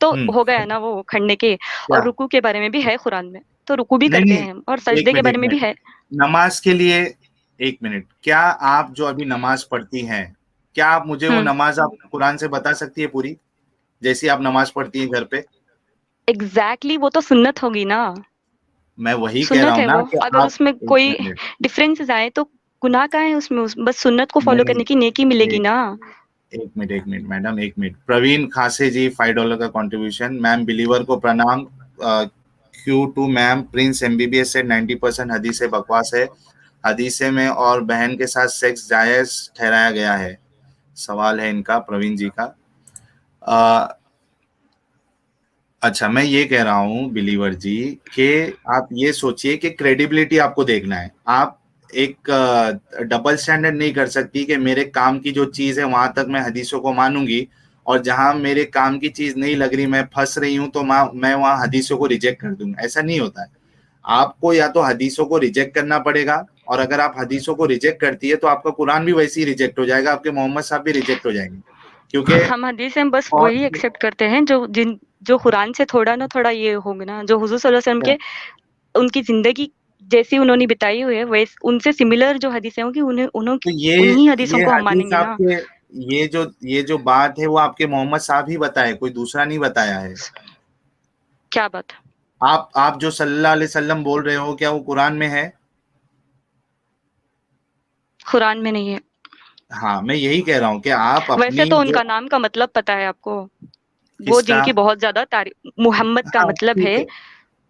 तो हम्म, हो गया ना वो खड़ने के। क्या? और रुकू के बारे में भी है कुरान में, तो रुकू भी नहीं करते नहीं, हैं हम और एक सजदे के मिनट बारे एक में भी मिनट, है। नमाज के लिए, एक मिनट, क्या आप जो अभी नमाज पढ़ती हैं, क्या आप मुझे वो हुँ, नमाज आप कुरान से बता सकती है पूरी, जैसी आप नमाज पढ़ती हैं घर पे? एग्ज़ैक्टली वो तो सुन्नत होगी ना, मैं वही कह रहा सुन्नत हूँ है ना वो। कि अगर आप, उसमें एक कोई मिनट, डिफरेंसेस आए तो गुनाह का है उसमें, बस सुन्नत को फ़ॉलो नहीं, करने की नेकी मिलेगी एक ना। एक मिनट मैडम, एक मिनट। प्रवीण खासे जी, $5 का कंट्रीब्यूशन। मैम बिलीवर को प्रणाम। Q to ma'am, Prince MBBS से 90% हदीस बकवास है, हदीसे में और बहन के साथ सेक्स जायज ठहराया गया है। सवाल है इनका, प्रवीण जी का। अ, अच्छा, मैं ये कह रहा हूँ बिलीवर जी कि आप ये सोचिए कि क्रेडिबिलिटी आपको देखना है। आप एक डबल स्टैंडर्ड नहीं कर सकती कि मेरे काम की जो चीज है वहां तक मैं हदीसों को मानूंगी, और जहां मेरे काम की चीज नहीं लग रही, मैं फंस रही हूँ, तो मैं वहां हदीसों को रिजेक्ट कर दूंगा। ऐसा नहीं होता है। आपको या तो हदीसों को रिजेक्ट करना पड़ेगा, और अगर आप हदीसों को रिजेक्ट करती है तो आपका कुरान भी वैसे ही रिजेक्ट हो जाएगा, आपके मोहम्मद साहब भी रिजेक्ट हो जाएंगे, क्योंकि हम हदीसें बस और वही एक्सेप्ट करते हैं जो कुरान से थोड़ा ना थोड़ा ये होंगे ना, जो हुज़ूर सल्लल्लाहु अलैहि वसल्लम के उनकी ज़िंदगी जैसी उन्होंने बिताई हुई है, वैस उनसे सिमिलर जो हदीसें होंगी उन्हें उन्हों तो उन्हीं हदीसों ये को हम हदीस मानेंगे ना। आपके, ये जो बात है वो आपके मोहम्मद साहब ही बताए, कोई दूसरा नहीं बताया है। क्या बात? आप जो सल्लल्लाहु अलैहि वसल्लम बोल रहे हो, क्या वो कुरान में है? कुरान में नहीं है। हाँ, मैं यही कह रहा हूँ कि आप वैसे अपनी तो जो, उनका नाम का मतलब पता है आपको? वो किसका? जिनकी बहुत ज़्यादा मुहम्मद का हाँ मतलब ठीक है है,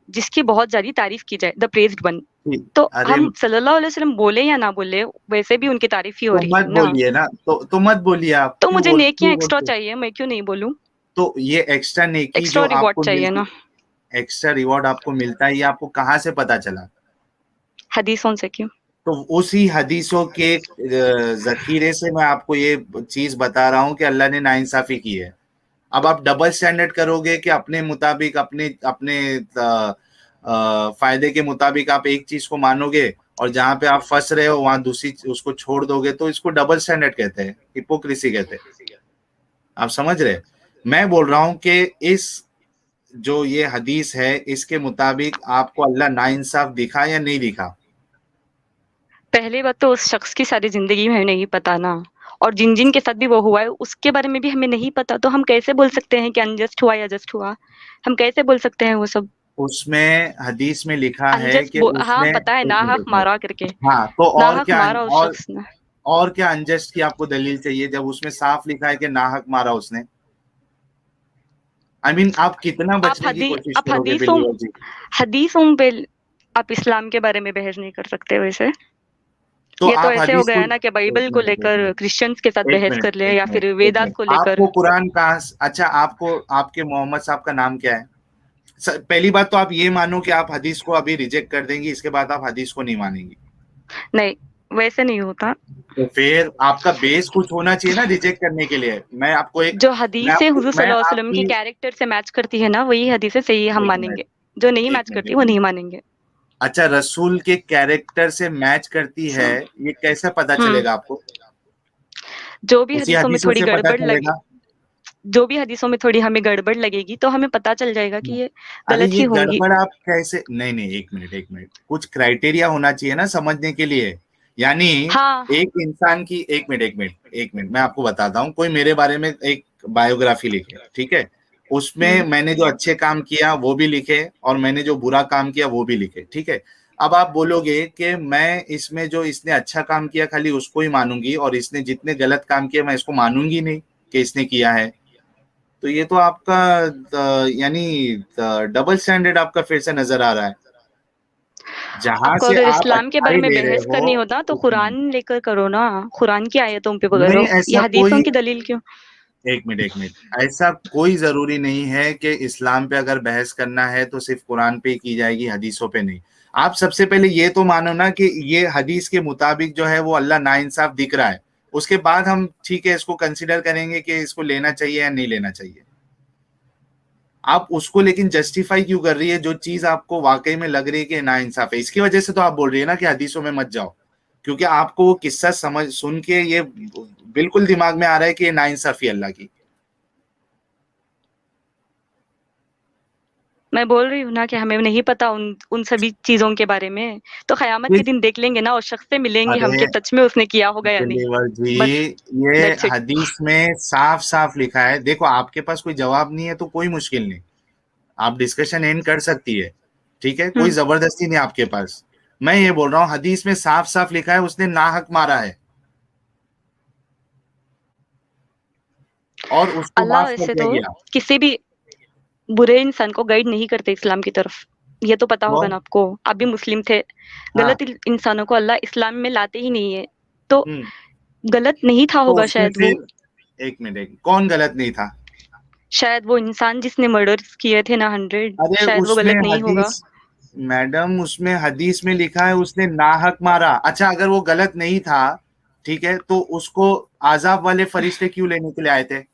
जिसकी बहुत ज़्यादा तारीफ़ की जाए, द प्रेज़्ड वन। ठीक। तो अरे हम सल्लल्लाहु अलैहि वसल्लम बोले या ना बोले, वैसे भी उनकी तारीफ़ ही हो तो रही मत है ना। बोलिए ना, तो मत बोलिए, आप तो क्यों मुझे क्यों नेकियाँ एक्स्ट्रा बोलते हो? चाहिए, मैं क्यों नहीं बोलूँ? तो ये एक्स्ट्रा नेकी एक्स्ट्रा जो रिवॉर्ड आपको चाहिए मिलती, ना, एक्स्ट्रा रिवॉर्ड आपको मिलता है, ये आपको कहाँ से पता चला? हदीसों से क्यों? तो उसी हदीसों के जखीरे से मैं आपको ये चीज बता रहा हूँ कि अल्लाह ने नाइंसाफी की है। अब आप डबल स्टैंडर्ड करोगे कि अपने मुताबिक, अपने अपने फायदे के मुताबिक आप एक चीज को मानोगे, और जहां पे आप फंस रहे हो वहां दूसरी उसको छोड़ दोगे, तो इसको डबल स्टैंडर्ड कहते हैं, हिपोक्रेसी कहते हैं। आप समझ रहे? मैं बोल रहा हूं कि इस जो ये हदीस है इसके मुताबिक आपको अल्लाह नाइंसाफ दिखा या नहीं दिखा? पहली बात तो उस शख्स की सारी ज़िंदगी में हमें नहीं पता ना, और जिन-जिन के साथ भी वो हुआ है, उसके बारे में भी हमें नहीं पता, तो हम कैसे बोल सकते हैं कि अनजस्ट हुआ या जस्ट हुआ? हम कैसे बोल सकते हैं वो सब? उसमें हदीस में लिखा है अनजस्ट कि हाँ, उसने, पता है नाहक एक मिनट, मारा करके, हाँ, तो और नाहक क्या, मारा उस और शख्स ने। और क्या अनजस्ट की आपको दलील चाहिए जब उसमें साफ लिखा है कि नाहक मारा उसने? आई मीन आप कितना बचने की कोशिश आप करोगे बिलीवर जी? हदीसों पे आप इस्लाम के बारे में बहस नहीं कर सकते वैसे। तो ये तो आप ऐसे हो हदीस को, गया ना कि एक बाइबल को मिनट एक लेकर मिनट क्रिश्चियंस के साथ एक बहस मिनट कर ले एक या मिनट फिर एक वेदास मिनट, को लेकर। आपको कुरान कहाँ अच्छा, आपको आपके मोहम्मद साहब का नाम क्या है? पहली बात तो आप ये मानो कि आप हदीस को अभी रिजेक्ट कर देंगी, इसके बाद आप हदीस को नहीं मानेंगी। नहीं, वैसे नहीं होता। तो फिर आपका बेस कुछ होना चाहिए ना रिजेक्ट करने के लिए। जो हदीसें हुज़ूर मैं सल्लल्लाहु अलैहि वसल्लम के आपकी, कैरेक्टर से मैच करती है ना, वही हदीसें सही हम एक मिनट मानेंगे। जो नहीं एक मैच मिनट करती, एक वो नहीं मिनट, मानेंगे। अच्छा, रसूल के कैरेक्टर से मैच करती स है, ये कैसे पता हुँ, चलेगा आपको? जो भी उसी हदीसों में हदीसों थोड़ी से पता गड़बड़ लगे, चलेगा। जो भी हदीसों में थोड़ी हमें गड़बड़ लगेगी, तो हमें पता चल जाएगा कि ये अरे गलत ये ही होंगी। गड़बड़ आप कैसे, नहीं नहीं, एक मिनट, कुछ क्राइटेरिया होना चाहिए ना समझने के लिए। यानी हाँ, एक इंसान की, एक मिनट मैं आपको बताता हूँ, कोई मेरे बारे में एक बायोग्राफी लिखे, ठीक है, उसमें मैंने जो अच्छे काम किया वो भी लिखे और मैंने जो बुरा काम किया वो भी लिखे, ठीक है। अब आप बोलोगे कि मैं इसमें जो इसने अच्छा काम किया खाली उसको ही मानूंगी और इसने जितने गलत काम किया मैं इसको मानूंगी नहीं कि इसने किया है, तो ये तो आपका यानी डबल स्टैंडर्ड आपका फिर से नजर आ रहा है। जहां आपको से अगर आप इस्लाम के बारे अच्छाई में ले रहे बहस हो, करनी हो ना तो कुरान लेकर करो ना, कुरान की आयतों पे नहीं करो, ऐसा या हदीसों कोई, की दलील क्यों? एक मिनट, ऐसा कोई जरूरी नहीं है कि इस्लाम पे अगर बहस करना है तो सिर्फ कुरान पे ही की जाएगी, हदीसों पे नहीं। आप सबसे पहले ये तो मानो ना कि ये हदीस के मुताबिक जो है वो अल्लाह नाइंसाफ दिख रहा है, उसके बाद हम ठीक है इसको कंसिडर करेंगे कि इसको लेना चाहिए या नहीं लेना चाहिए। आप उसको लेकिन जस्टिफाई क्यों कर रही है, जो चीज आपको वाकई में लग रही है कि नाइंसाफ है, इसकी वजह से तो आप बोल रही है ना कि हदीसों में मत जाओ, क्योंकि आपको वो किस्सा समझ सुन के ये बिल्कुल दिमाग में आ रहा है कि ये नाइंसाफी अल्लाह की। मैं बोल रही हूँ ना कि हमें नहीं पता उन उन सभी चीज़ों के बारे में, तो क़यामत के फिर दिन देख लेंगे ना, उस शख़्स से मिलेंगे हम अरे कि सच में उसने किया होगा या नहीं। दिलेवर जी, बस ये दैट्स इट। हदीस में साफ साफ लिखा है। देखो आपके पास कोई जवाब नहीं है तो कोई मुश्किल नहीं, आप डिस्कशन एंड कर सकती है, ठीक है, कोई हुँ। जबरदस्ती नहीं आपके पास। मैं ये बोल रहा हूँ हदीस में साफ साफ लिखा है उसने नाहक मारा है और उसको अल्लाह माफ कर वैसे दिया तो गया। किसी भी बुरे इंसान को गाइड नहीं करते इस्लाम की तरफ। ये तो पता होगा कौन? ना आपको, आप भी मुस्लिम थे। हाँ। गलत इंसानों को अल्लाह इस्लाम में लाते ही नहीं है। तो हम्म। गलत नहीं था तो होगा उसमें शायद वो। फिर एक मिनट, कौन गलत नहीं था? शायद वो इंसान जिसने मर्डर्स किए थे ना 100, अरे शायद वो उसमें गलत नहीं होगा। हदीस, मैडम उसमें हदीस में लिखा है उसने नाहक मारा। अच्छा अगर वो गलत नहीं था, ठीक है, तो उसको आजाब वाले फरिश्ते क्यों लेने के लिए आए थे,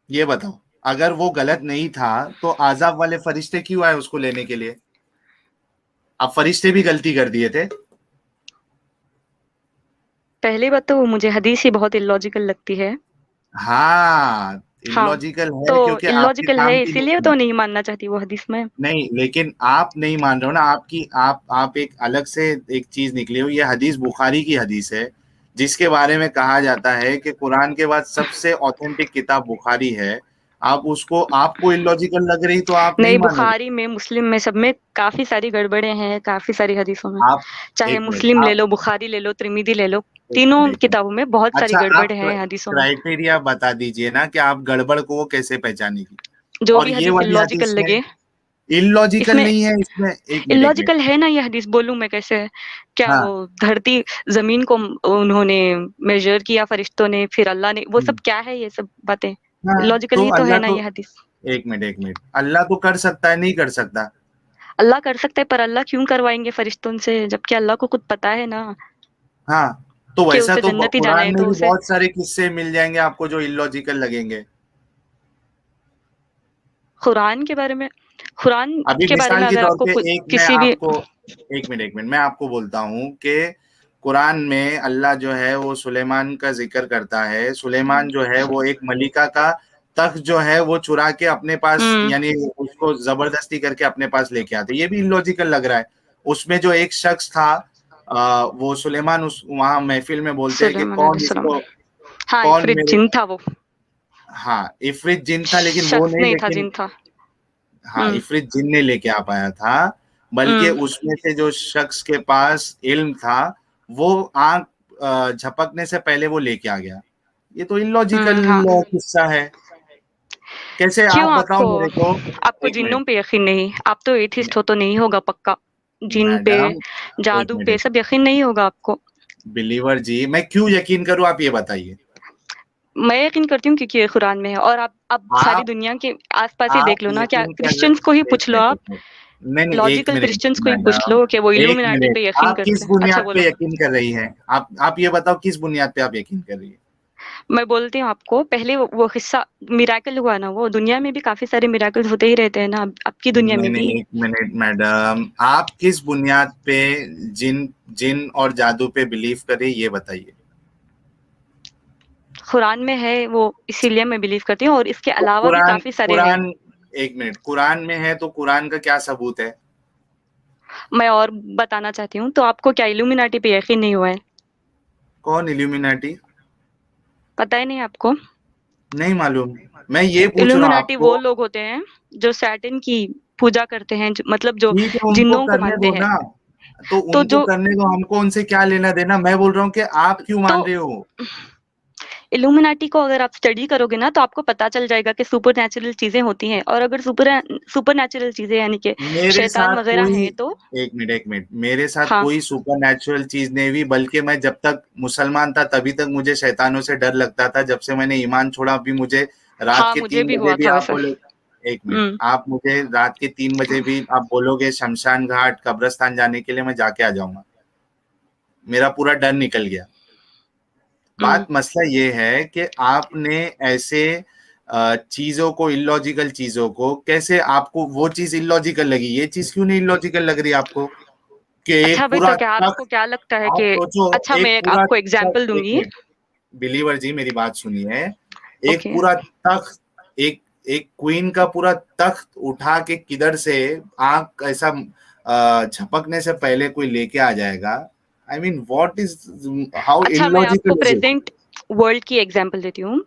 ये बताओ। अगर वो गलत नहीं था तो आजाब वाले फरिश्ते क्यों आए उसको लेने के लिए? अब फरिश्ते भी गलती कर दिए थे। पहली बात तो मुझे हदीस ही बहुत इलॉजिकल लगती है। हाँ, हाँ, इलॉजिकल तो है क्योंकि आपके इलॉजिकल काम है की इसीलिए नहीं। तो नहीं मानना चाहती वो हदीस में। नहीं लेकिन आप नहीं मान रहे हो ना, आपकी आप एक अलग से एक चीज निकली हो। ये हदीस बुखारी की हदीस है जिसके बारे में कहा जाता है कि कुरान के बाद सबसे ऑथेंटिक किताब बुखारी है। आप उसको, आपको इलॉजिकल लग रही तो आप नहीं नहीं, मानोगे। बुखारी में, मुस्लिम में, सब में काफ़ी सारी गड़बड़ें हैं, काफ़ी सारी हदीसों में। आप चाहे एक मिनट, मुस्लिम ले आप लो, बुखारी ले लो, तिर्मिज़ी ले लो, एक तीनों मिनट, एक मिनट। किताबों में बहुत सारी अच्छा आप गड़बड़ हैं हदीसों में। क्राइटेरिया बता दीजिए ना कि आप गड़बड़ को वो कैसे पहचानेगी। जो और भी ये हदीस वाली इलॉजिकल हदीस में लगे, इलॉजिकल इसमें नहीं है, इसमें एक मिनट, एक मिनट। इलॉजिकल है ना ये हदीस, बोलूँ मैं कैसे? क्या हाँ। वो धरती, ज़मीन को उन्होंने मेज़र किया फरिश्तों ने, फिर अल्लाह ने, वो सब क्या है ये सब बातें? हाँ इलॉजिकल तो ही तो है अल्लाह ना तो, ये हदीस। एक मिनट, अल्लाह तो कर सकता है, नहीं कर सकता? अल्लाह कर सकता है, पर अल्लाह क्यों करवाएँगे फरिश्तों से, जबकि अल्लाह को खुद पता है ना हाँ तो कि वैसा उसे तो जन्नत ही जाना कुरान है, में तो भी उसे बहुत सारे किस्से मिल जाएंगे आपको जो इलॉजिकल लगेंगे। कुरान के बारे में कुरान अभी के बारे मिसाल में के अगर तौर आपको पे कुछ एक मैं किसी भी आपको, एक मिनट, मैं आपको बोलता हूँ कि कुरान में अल्लाह जो है वो सुलेमान का जिक्र करता है। सुलेमान जो है वो एक मलिका का तख्त जो है वो चुरा के अपने पास, हुँ, यानी उसको जबरदस्ती करके अपने पास लेके आते, ये भी इलॉजिकल लग रहा है। उसमें जो एक शख्स था, वो सुलेमान, उस वहां महफिल में बोलते हैं कि सुलेमान कौन अलैहिस्सलाम। इसको, हाँ, कौन इफ़रित मेरे, जिन था वो, हाँ इफरित जिन था लेकिन वो शख्स नहीं, नहीं था, लेकिन जिन था। हाँ हुँ, इफरित जिन ने लेके आ पाया था, बल्कि हुँ, उसमें से जो शख्स के पास इल्म था वो आंख झपकने से पहले वो लेके आ गया। ये तो इलॉजिकल हाँ। किस्सा है। कैसे, क्यों आप बताओ आपको मेरे को। आपको एक जिन्नों मिनट, पे यकीन नहीं? आप तो एथिस्ट हो, तो नहीं होगा पक्का। जिन पे, मैडम, एक जादू पे मिनट, सब यकीन नहीं होगा आपको। बिलीवर जी मैं क्यों यकीन करूं, आप ये बताइए। मैं यकीन करती हूँ क्योंकि ये कुरान में है, और आप सारी आप दुनिया के आस-पास ही आप देख लो ना, क्या यकीन कर क्रिश्चियंस को ही रहे, एक पूछ लो मिनट, आप, एक मिनट, नहीं एक लॉजिकल मिनट क्रिश्चियंस को ही पूछ मैडम, लो कि वो एक इल्यूमिनाटी मिनट, पे यकीन आप करते किस हैं। अच्छा, बुनियाद पे बोलो। यकीन कर रही हैं? आप ये बताओ किस बुनियाद पे आप यकीन कर रही है? मैं बोलती हूँ आपको, पहले वो किस्सा मिरेकल हुआ ना, वो दुनिया में भी काफ़ी सारे मिरेकल्स होते ही रहते हैं ना, आपकी दुनिया नहीं में भी। नहीं, एक मिनट मैडम, आप किस बुनियाद पे जिन जिन और जादू पे बिलीव करें ये बताइए। कुरान में है वो, इसीलिए मैं बिलीव करती हूँ, और इसके तो अलावा भी कुरान काफ़ी सारे हैं। कुरान एक मिनट, कुरान में है तो कुरान का क्या सबूत है? मैं और बताना चाहती हूँ, तो आपको क्या इल्यूमिनाटी पे यकीन नहीं हुआ है? कौन इल्यूमिनाटी? पता ही नहीं आपको? नहीं मालूम, मैं ये पूछ रहा हूँ इल्यूमिनाटी वो आपको। लोग होते हैं जो सैटर्न की पूजा करते हैं, मतलब जो ठीक है, उनको जिन्नों को करने मानते दो हैं। ना, तो तो उनको जो करने दो, हमको उनसे क्या लेना देना। मैं बोल रहा हूँ कि आप क्यों तो मान रहे हो। इल्यूमिनाटी को अगर आप स्टडी करोगे ना तो आपको पता चल जाएगा कि सुपरनैचुरल चीजें होती हैं, और अगर सुपरनैचुरल चीजें यानी कि मेरे शैतान साथ वगैरह कोई, हैं तो एक मिनट, मेरे साथ हाँ। कोई सुपर नेचुरल चीज नहीं हुई, बल्कि मैं जब तक मुसलमान था तभी तक मुझे शैतानों से डर लगता था। जब से मैंने ईमान छोड़ा, अभी मुझे रात हाँ, के मुझे तीन भी बजे हुआ भी था आप वैसे। बोले, एक मिनट, हुँ, आप मुझे रात के 3 बजे भी आप बोलोगे शमशान घाट कब्रस्तान जाने के लिए, मैं जाके आ जाऊंगा। मेरा पूरा डर निकल गया। हुँ। बात मसला ये है कि आपने ऐसे चीजों को, इलॉजिकल चीजों को कैसे, आपको वो चीज इलॉजिकल लगी, ये चीज क्यों नहीं इलॉजिकल लग रही आपको, कि अच्छा एक भाई, पूरा तो क्या आपको तख्त, क्या लगता है आप कि सोचो, अच्छा, मैं एक एक पूरा आपको तख्त, एग्ज़ाम्पल एक दूँगी। मिनट, बिलीवर जी मेरी बात सुनिए। एक ओके। पूरा तख्त, एक एक क्वीन का पूरा तख्त उठा के किधर से आंख ऐसा झपकने से पहले कोई लेके आ जाएगा। I mean what is, how अच्छा, मैं आपको illogical is it. Present world की एग्ज़ाम्पल देती हूँ।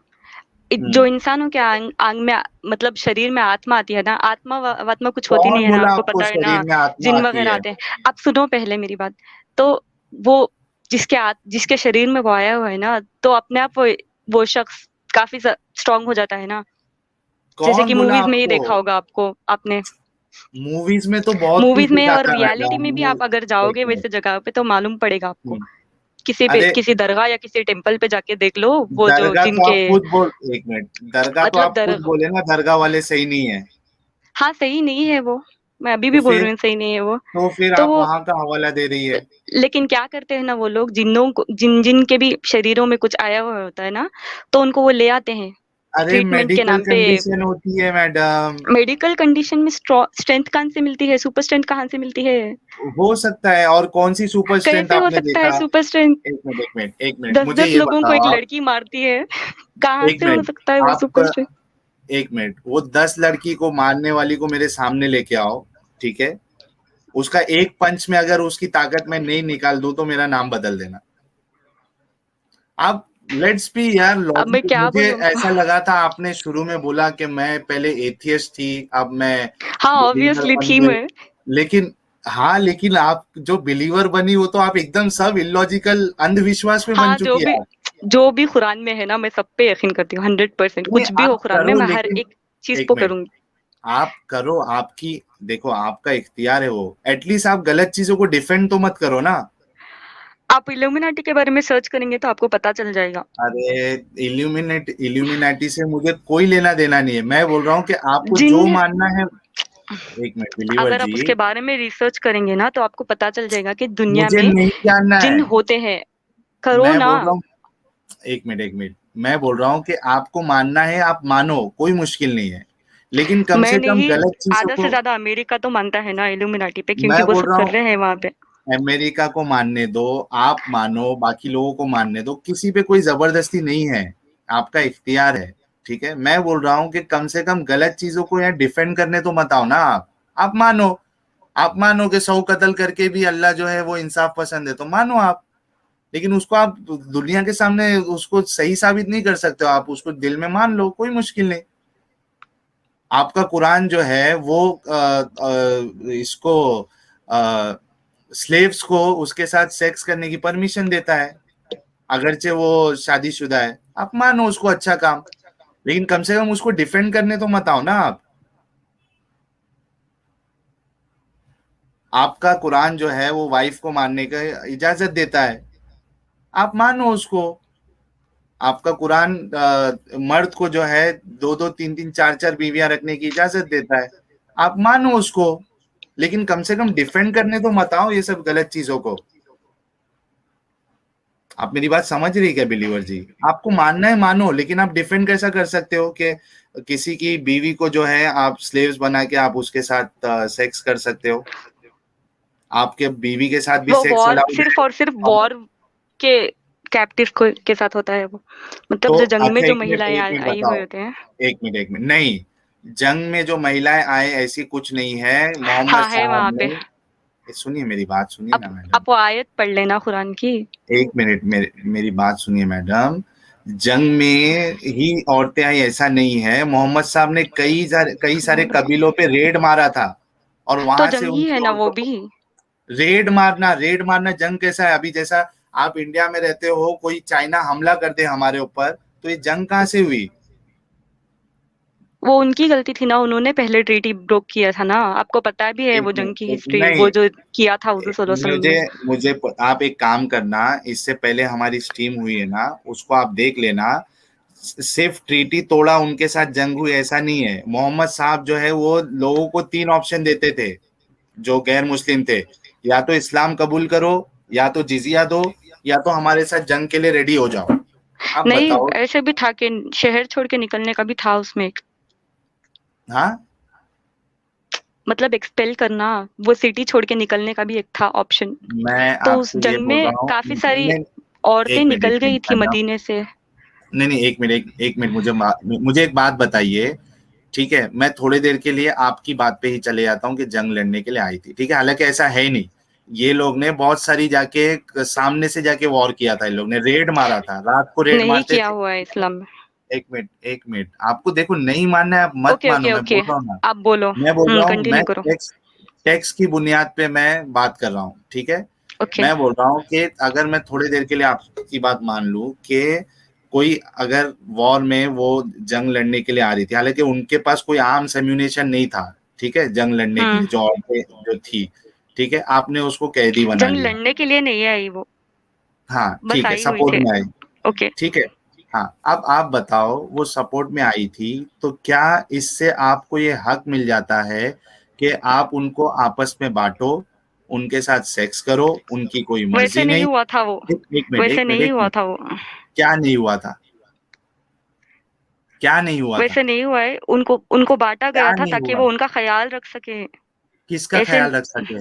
जो इंसानों के आंग आंग में मतलब शरीर में आत्मा आती है ना, आत्मा वात्मा कुछ होती नहीं कौन है ना, बोला आपको आपको पता है शरीर ना, में आत्मा जिन आती वगैरह है। आते हैं। आप सुनो पहले मेरी बात। तो वो जिसके शरीर में वो आया हुआ है ना, तो अपने आप वो शख्स काफ़ी स्ट्रॉन्ग हो जाता है ना। जैसे कौन कि बोला मूवीज़ में ही आपको। देखा होगा आपने। मूवीज में तो बहुत कुछ मूवीज़ में और दिखाता है रियलिटी में भी मैडम। आप अगर एक जाओगे मिनट। वैसे जगह पे तो मालूम पड़ेगा आपको। हम्म, अरे किसी दरगाह या किसी टेम्पल पे जाके देख लो, वो जो दरगाह तो जिनके आप खुद बोल, एक मिनट, दरगाह तो मतलब आप खुद बोले ना, दरगाह वाले सही नहीं है। हाँ, सही नहीं है वो। मैं अभी तो भी बोल फिर रही हूँ सही नहीं है वो। तो फिर तो आप वो वहां का हवाला दे रही है। लेकिन क्या करते हैं ना वो लोग, जिन्नों को जिन के भी शरीरों में कुछ आया हुआ होता है ना, तो उनको वो ले आते हैं अरे ट्रीटमेंट के मेडिकल नाम पे। कंडीशन होती है मैडम। मेडिकल कंडीशन में स्ट्रेंथ कहाँ से मिलती है, सुपर स्ट्रेंथ कहाँ से मिलती है? हो सकता है, और कौन सी सुपर स्ट्रेंथ कैसे हो आपने सकता है देखा। Super strength? एक मिनट, मुझे 10-10 ये लोगों को एक बताओ आप। लड़की मारती है। कहाँ एक से हो मिनट, सकता है वो सुपर आप स्ट्रेंथ? एक मिनट, वो 10 लड़की को मारने वाली को मेरे सामने लेके आओ, ठीक है। उसका एक पंच में अगर उसकी ताकत मैं नहीं निकाल दूं तो मेरा नाम बदल देना। आप लेट्स बी यार अब मैं लॉजिक। क्या मुझे बोलूँ? ऐसा लगा था आपने शुरू में बोला कि मैं पहले एथियस्ट थी, अब मैं हाँ, बिलीवर ऑब्वियसली बन थी गई। मैं। लेकिन हाँ, लेकिन आप जो बिलीवर बनी वो तो आप एकदम सब इलॉजिकल अंधविश्वास में बन हाँ, चुकी है आप। जो भी कुरान में है ना, मैं सब पे यकीन करती हूँ 100%। नहीं, कुछ भी हो आप कुरान में, करो मैं हर लेकिन, एक चीज़ एक को मिनट, करूँगी। आप करो, आपकी, देखो आपका इख्तियार है वो, एटलीस्ट आप गलत चीजों को डिफेंड तो मत करो ना। आप इल्यूमिनाटी के बारे में सर्च करेंगे तो आपको पता चल जाएगा। अरे इल्यूमिनाटी से मुझे कोई लेना देना नहीं है। मैं बोल रहा हूँ कि आपको जो जिन मानना है। एक मिनट बिलीवर अगर आप जी, उसके बारे में रिसर्च करेंगे ना तो आपको पता चल जाएगा कि दुनिया मुझे में नहीं जानना है। जिन होते हैं। करो मैं ना। बोल रहा हूँ, एक मिनट, मैं बोल रहा हूँ कि आपको मानना है, आप मानो, कोई मुश्किल नहीं है, लेकिन कम मैं से कम नहीं, गलत चीजों आधा से को। ज़्यादा अमेरिका तो मानता है ना इल्यूमिनाटी पे, मैं क्योंकि वो बोल सब रहा कर हूँ रहे हैं वहाँ पे। अमेरिका को मानने दो, आप मानो, बाकी लोगों को मानने दो, किसी पे कोई जबरदस्ती नहीं है, आपका इख्तियार है, ठीक है। मैं बोल रहा हूँ कि कम से कम गलत चीजों को यहाँ डिफेंड करने तो मत आओ ना। आप मानो, आप मानो कि 100 कत्ल करके भी अल्लाह जो है वो इंसाफ पसंद है, तो मानो आप। लेकिन उसको आप दुनिया के सामने उसको सही साबित नहीं कर सकते हो, आप उसको दिल में मान लो, कोई मुश्किल नहीं। आपका कुरान जो है वो इसको स्लेव्स को उसके साथ सेक्स करने की परमिशन देता है, अगरचे वो शादीशुदा है। आप मानो उसको, अच्छा काम, लेकिन कम से कम उसको डिफेंड करने तो मत आओ ना आप। आपका कुरान जो है वो वाइफ को मारने का इजाजत देता है, आप मानो उसको। आपका कुरान मर्द को जो है दो दो तीन तीन चार चार बीवियां रखने की इजाजत देता है, आप मानो उसको। लेकिन कम से कम डिफेंड करने तो मत आओ ये सब गलत चीजों को। आप मेरी बात समझ रही क्या बिलीवर जी। आपको मानना है मानो, लेकिन आप डिफेंड कैसा कर सकते हो कि किसी की बीवी को जो है आप स्लेव्स बना के आप उसके साथ सेक्स कर सकते हो। आपके बीवी के साथ भी वो सेक्स वॉर अलाउड सिर्फ है। और सिर्फ अब वॉर के कैप्टिव को के साथ होता है वो। मतलब तो जो जंग में अच्छा, जो एक मिनट, महिलाएं एक मिनट आई हुए बताओ, होते हैं। एक मिनट नहीं, जंग में जो महिलाएं आए ऐसी कुछ नहीं है। मोहम्मद हाँ, है साहब वहाँ पे। ने, सुनिए मेरी बात, सुनिए ना मैडम। आप वो आयत पढ़ लेना कुरान की। एक मिनट, मेरी बात सुनिए मैडम। जंग में ही औरतें आई ऐसा नहीं है। मोहम्मद साहब ने कई सारे कबीलों पे रेड मारा था और तो वहां से जंग ही है उनकी ना वो औरतों भी। को रेड मारना जंग कैसा है? अभी जैसा आप इंडिया में रहते हो, कोई चाइना हमला कर दे हमारे ऊपर, तो ये जंग कहाँ से हुई? वो उनकी गलती थी ना, उन्होंने पहले ट्रीटी ब्रोक किया था ना, आपको पता भी है एक वो जंग की मिनट हिस्ट्री, नहीं, वो जो किया था हुजूर सल्लल्लाहु अलैहि वसल्लम मुझे ने। मुझे आप एक काम करना, इससे पहले हमारी स्ट्रीम हुई है ना, उसको आप देख लेना। सिर्फ ट्रीटी तोड़ा उनके साथ जंग हुई ऐसा नहीं है। मोहम्मद साहब जो है वो लोगों को 3 ऑप्शन देते थे जो गैर मुस्लिम थे, या तो इस्लाम कबूल करो, या तो जिजिया दो, या तो हमारे साथ जंग के लिए रेडी हो जाओ। अब नहीं, बताओ। ऐसे भी था कि शहर छोड़ के निकलने का भी था उसमें एक, हाँ, मतलब एक्सपेल करना, वो सिटी छोड़ के निकलने का भी एक था ऑप्शन। मैं तो उस आपसे ये जंग बोल में रहा हूँ। काफ़ी सारी नहीं, औरतें निकल एक मिनट गई थी मैडम, मदीने से। नहीं नहीं, एक मिनट, मुझे एक बात बताइए। ठीक है, मैं थोड़ी देर के लिए आपकी बात पे ही चले जाता हूँ कि जंग लड़ने के लिए आई थी, ठीक है, हालांकि ऐसा है ही नहीं। ये लोग ने बहुत सारी जाके सामने से जाके वॉर किया था, इन लोग ने रेड मारा था, रात को रेड नहीं मारते किया थे। हुआ है इस्लाम में। एक मिनट, आपको देखो नहीं मानना है, आप मत ओके, मानो, ओके, मैं ओके। बोल रहा हूँ ना। आप बोलो। मैं बोल रहा हूँ, मैं कंटिन्यू करो। टैक्स की बुनियाद पे मैं बात कर रहा हूँ, ठीक है। ओके। मैं बोल रहा हूँ कि अगर मैं थोड़ी देर के लिए आपकी बात मान लूं कि कोई अगर वॉर में वो जंग लड़ने के लिए आ रही थी, हालांकि उनके पास कोई आर्म्स एम्यूनेशन नहीं था, ठीक है, जंग लड़ने के हुँ। लिए जो औरतें जो थी, ठीक है, आपने उसको कैदी बना जंग लिया। लड़ने के लिए नहीं आई वो, हाँ बस ठीक है, आई हुई सपोर्ट थी। में आई। ओके। ठीक है। हाँ, अब आप बताओ, वो सपोर्ट में आई थी, तो क्या इससे आपको ये हक मिल जाता है कि आप उनको आपस में बांटो, उनके साथ सेक्स करो, उनकी कोई वैसे मर्जी नहीं नहीं? हुआ था वो, वैसे नहीं एक हुआ मिनट, था वो, क्या नहीं हुआ था? क्या नहीं हुआ था? वैसे नहीं हुआ है। उनको उनको बाँटा क्या गया था नहीं ताकि हुआ? वो उनका ख़्याल रख सकें। किसका ऐसे ख्याल रख सके?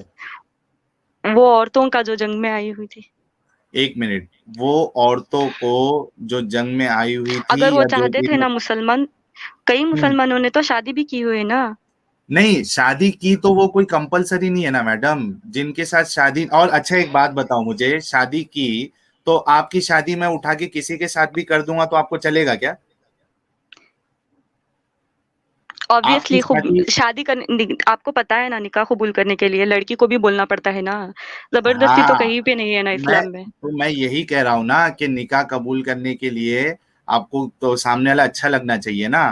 वो औरतों का जो जंग में आई हुई थी। एक मिनट, वो औरतों को जो जंग में आई हुई थी अगर वो या जो चाहते थे इन्हों- ना मुसलमान, कई हम्म, मुसलमानों ने तो शादी भी की हुई है ना। नहीं, शादी की तो वो कोई कंपलसरी नहीं है ना मैडम, जिनके साथ शादी। और अच्छा एक बात बताओ मुझे, शादी की तो आपकी शादी मैं उठा के किसी के साथ भी कर दूंगा तो आपको चलेगा क्या? आपकी ऑब्वियसली खूब शादी, शादी करने, आपको पता है ना, निकाह कबूल करने के लिए लड़की को भी बोलना पड़ता है ना। ज़बरदस्ती तो हाँ, कहीं पे नहीं है ना मैं इस्लाम में। तो मैं यही कह रहा हूँ ना कि निकाह कबूल करने के लिए आपको तो सामने वाला अच्छा लगना चाहिए ना।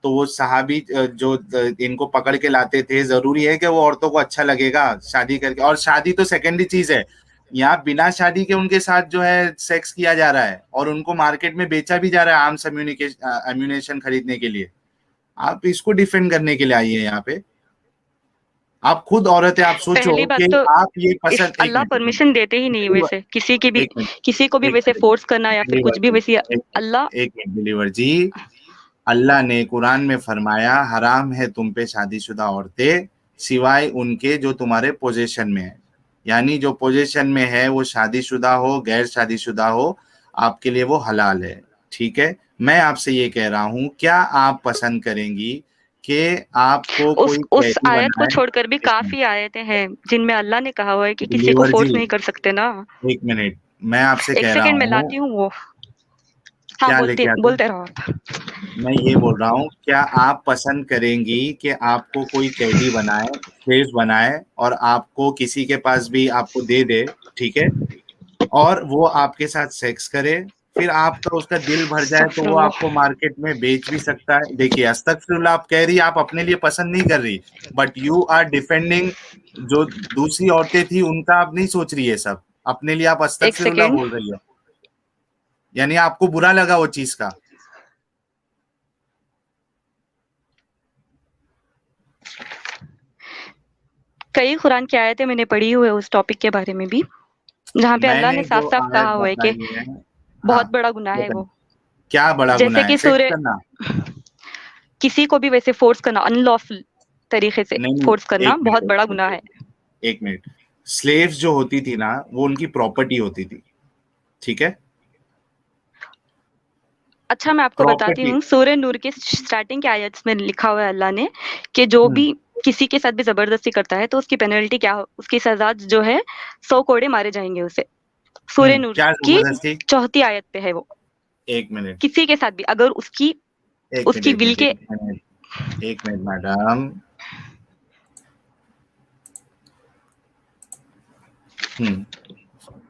तो वो सहाबी जो इनको पकड़ के लाते थे, जरूरी है कि वो औरतों को अच्छा लगेगा शादी करके? और शादी तो सेकेंडरी चीज है। यहाँ बिना शादी के उनके साथ जो है सेक्स किया जा रहा है और उनको मार्केट में बेचा भी जा रहा है आर्म्स एम्यूनेशन खरीदने के लिए। आप इसको डिफेंड करने के लिए आइए यहाँ पे। आप खुद औरत है, आप सोचो पहली बात कि तो आप ये इस पसंद, अल्लाह परमिशन देते ही नहीं वैसे, किसी की भी, एक मिनट, किसी को भी एक वैसे मिनट, फ़ोर्स करना या फिर डिलीवर कुछ भी जी, वैसे अल्लाह। एक मिनट डिलीवर जी। अल्लाह ने कुरान में फरमाया, हराम है तुम पे शादीशुदा औरतें सिवाय उनके जो तुम्हारे पोजीशन में है। यानी जो पोजीशन में है वो शादीशुदा हो गैर शादीशुदा हो, आपके लिए वो हलाल है। ठीक है, मैं आपसे ये कह रहा हूं, क्या आप पसंद करेंगी कि आपको उस कोई उस कैदी आयत को बनाए? छोड़कर भी एक मिनट काफ़ी आयतें हैं, जिनमें अल्लाह ने कहा हुआ है कि किसी को डिलीवर जी, फ़ोर्स नहीं कर सकते ना। एक मिनट, मैं आपसे 1 कह रहा सेकंड में हूँ, लाती हूँ वो। हाँ, क्या बोलते लेके आते? बोलते रहो आप। मैं ये बोल रहा हूँ, क्या आप पसंद करेंगी कि आपको कोई कैदी बनाए, शेष बनाए, और आपको किसी के पास भी आपको दे दे, ठीक है, और वो आपके साथ सेक्स करे, फिर आपका उसका दिल भर जाए तो वो अस्तगफिरुल्लाह। आपको मार्केट में बेच भी सकता है? देखिए, अस्तगफिरुल्लाह आप कह रही, आप अपने लिए पसंद नहीं कर रही, बट यू आर डिफेंडिंग जो दूसरी औरतें थी उनका आप नहीं सोच रही है सब, अपने लिए आप 1 अस्तगफिरुल्लाह सेकंड। बोल रही है। यानी आपको बुरा लगा वो चीज का? कई कुरान की आयतें मैंने पढ़ी हुई है उस टॉपिक के बारे में भी, जहाँ पे अल्लाह मैंने ने जो साफ-साफ आयत कहा हुआ है कि बताई है, हाँ बहुत बड़ा गुनाह है बताइए, वो। क्या बड़ा जैसे गुनाह है कि सेक्स सूर्य, करना? किसी को भी वैसे फ़ोर्स करना, अनलॉफुल तरीके से नहीं नहीं, फ़ोर्स करना एक बहुत मिनट, बड़ा गुनाह है। एक मिनट। स्लेव्स जो होती थी ना, वो उनकी प्रॉपर्टी होती थी, ठीक है, अच्छा, मैं आपको बताती प्रॉपर्टी। हूँ, सूरह नूर के स्टार्टिंग के आयत्स में लिखा हुआ है अल्लाह ने कि जो भी किसी के साथ भी ज़बरदस्ती करता है तो उसकी पेनल्टी क्या हो, उसकी सज़ा जो है 100 कोड़े मारे जाएँगे उसे। सूरह नूर क्या की जबरदस्ती? 4थी आयत पे है वो। एक मिनट, किसी के साथ भी अगर उसकी एक मिनट, उसकी एक विल मिनट, के एक मिनट, एक मिनट मैडम।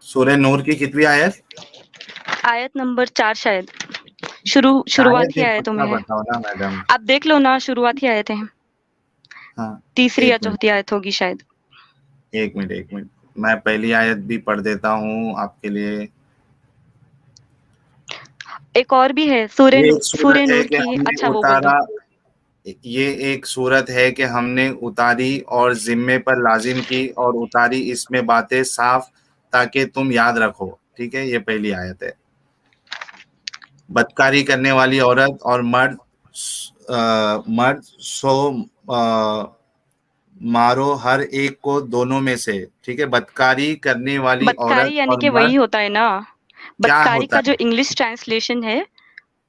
सूरह नूर की कितनी आयत? आयत नंबर 4 शायद, शायद शुरुआती नहीं, आयतों में पक्का है। बताओ ना मैडम। आप देख लो ना, शुरुआती आयतें हैं, हाँ, तीसरी या एक मिनट, चौथी आयत होगी शायद। एक मिनट, एक मिनट, मैं पहली आयत भी पढ़ देता हूँ आपके लिए। एक और भी है, ये एक सूरत सूर्य है नूर कि की, हमने अच्छा वो बोल दो। उतारा, ये एक सूरत है कि हमने उतारी और जिम्मे पर लाजिम की और उतारी इसमें बातें साफ ताकि तुम याद रखो। ठीक है, ये पहली आयत है। बदकारी करने वाली औरत और मर्द सो मारो हर एक को दोनों में से। ठीक है, बदकारी करने वाली औरत बदकारी यानी और कि वही मर्द होता है ना, क्या बदकारी होता का जो है? इंग्लिश ट्रांसलेशन है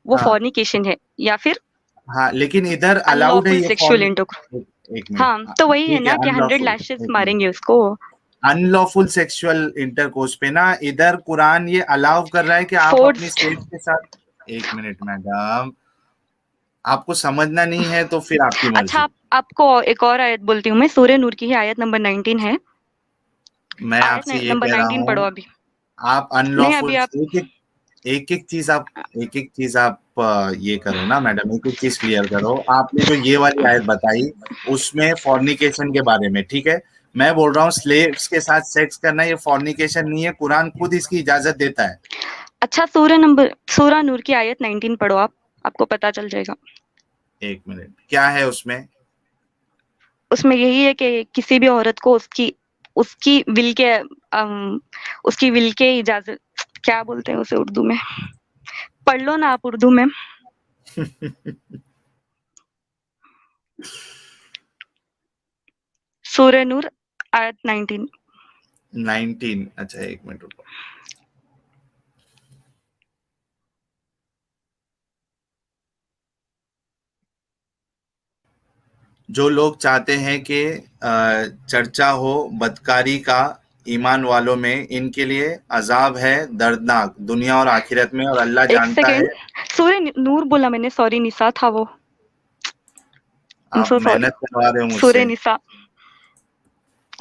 वो हाँ, फॉर्निकेशन है, या फिर हाँ, लेकिन इधर अलाउड है अनलॉफुल ये सेक्सुअल फॉर्न। इंटरकोर्स। एक मिनट, हाँ, तो वही है ठीक है, ना कि 100 अनलॉफुल, लैशेस एक मिनट, मारेंगे उसको। अनलॉफुल सेक्सुअल इंटरकोर्स पे ना, इधर कुरान ये अलाउ कर रहा है कि आप अपनी फोर्स्ड। स्लेव के साथ। एक मिनट मैडम, आपको समझना नहीं है तो फिर आपकी अच्छा, मर्जी। आपको एक और आयत बोलती हूँ मैं, सूर्य नूर की ही आयत नंबर 19 है। मैं आयत आपसे ये नंबर कह रहा 19 पढ़ो हूँ, अभी। आप नहीं, अभी अनलॉफुल आप, एक एक चीज आप ये करो ना मैडम, एक एक चीज क्लियर करो। आपने जो ये वाली आयत बताई उसमें फॉर्निकेशन के बारे में, ठीक है। मैं बोल रहा हूँ स्लेव्स के साथ सेक्स करना ये फॉर्निकेशन नहीं है, कुरान खुद इसकी इजाजत देता है। अच्छा, सूरह नूर की आयत 19 पढ़ो आप, आपको पता चल जाएगा। एक मिनट, क्या है उसमें? उसमें यही है कि किसी भी औरत को उसकी उसकी विल के उसकी विल के इजाजत, क्या बोलते हैं उसे उर्दू में, पढ़ लो ना आप उर्दू में। सूरह नूर आयत 19। 19, अच्छा एक मिनट रुको। जो लोग चाहते हैं कि चर्चा हो बदकारी का ईमान वालों में, इनके लिए अजाब है दर्दनाक दुनिया और आखिरत में, और अल्लाह एक जानता सेकेंड, है। सूरह नूर बोला मैंने, सॉरी, निसा था वो। आई एम आप सो सॉरी। मेहनत करवा रहे हो सूरह मुझसे। निसा,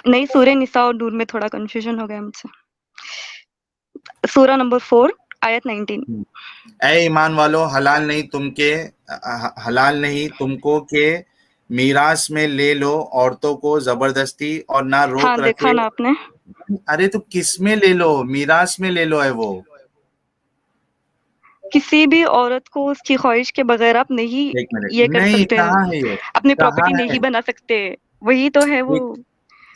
नहीं, सूरह निसा और नूर में थोड़ा कंफ्यूजन हो गया मुझसे। सूरह नंबर 4 आयत 19। ए ईमान वालों, हलाल नहीं तुमको के मीरास में ले लो औरतों को जबरदस्ती और ना रोक हाँ, देखा रखे। ना आपने। अरे तो किस में ले लो? मीरास में ले लो है वो। किसी भी औरत को उसकी ख्वाहिश के बगैर आप नहीं एक मिनट, ये कर नहीं, सकते, कहाँ है ये? अपनी कहाँ प्रॉपर्टी है? नहीं बना सकते। वही तो है वो। एक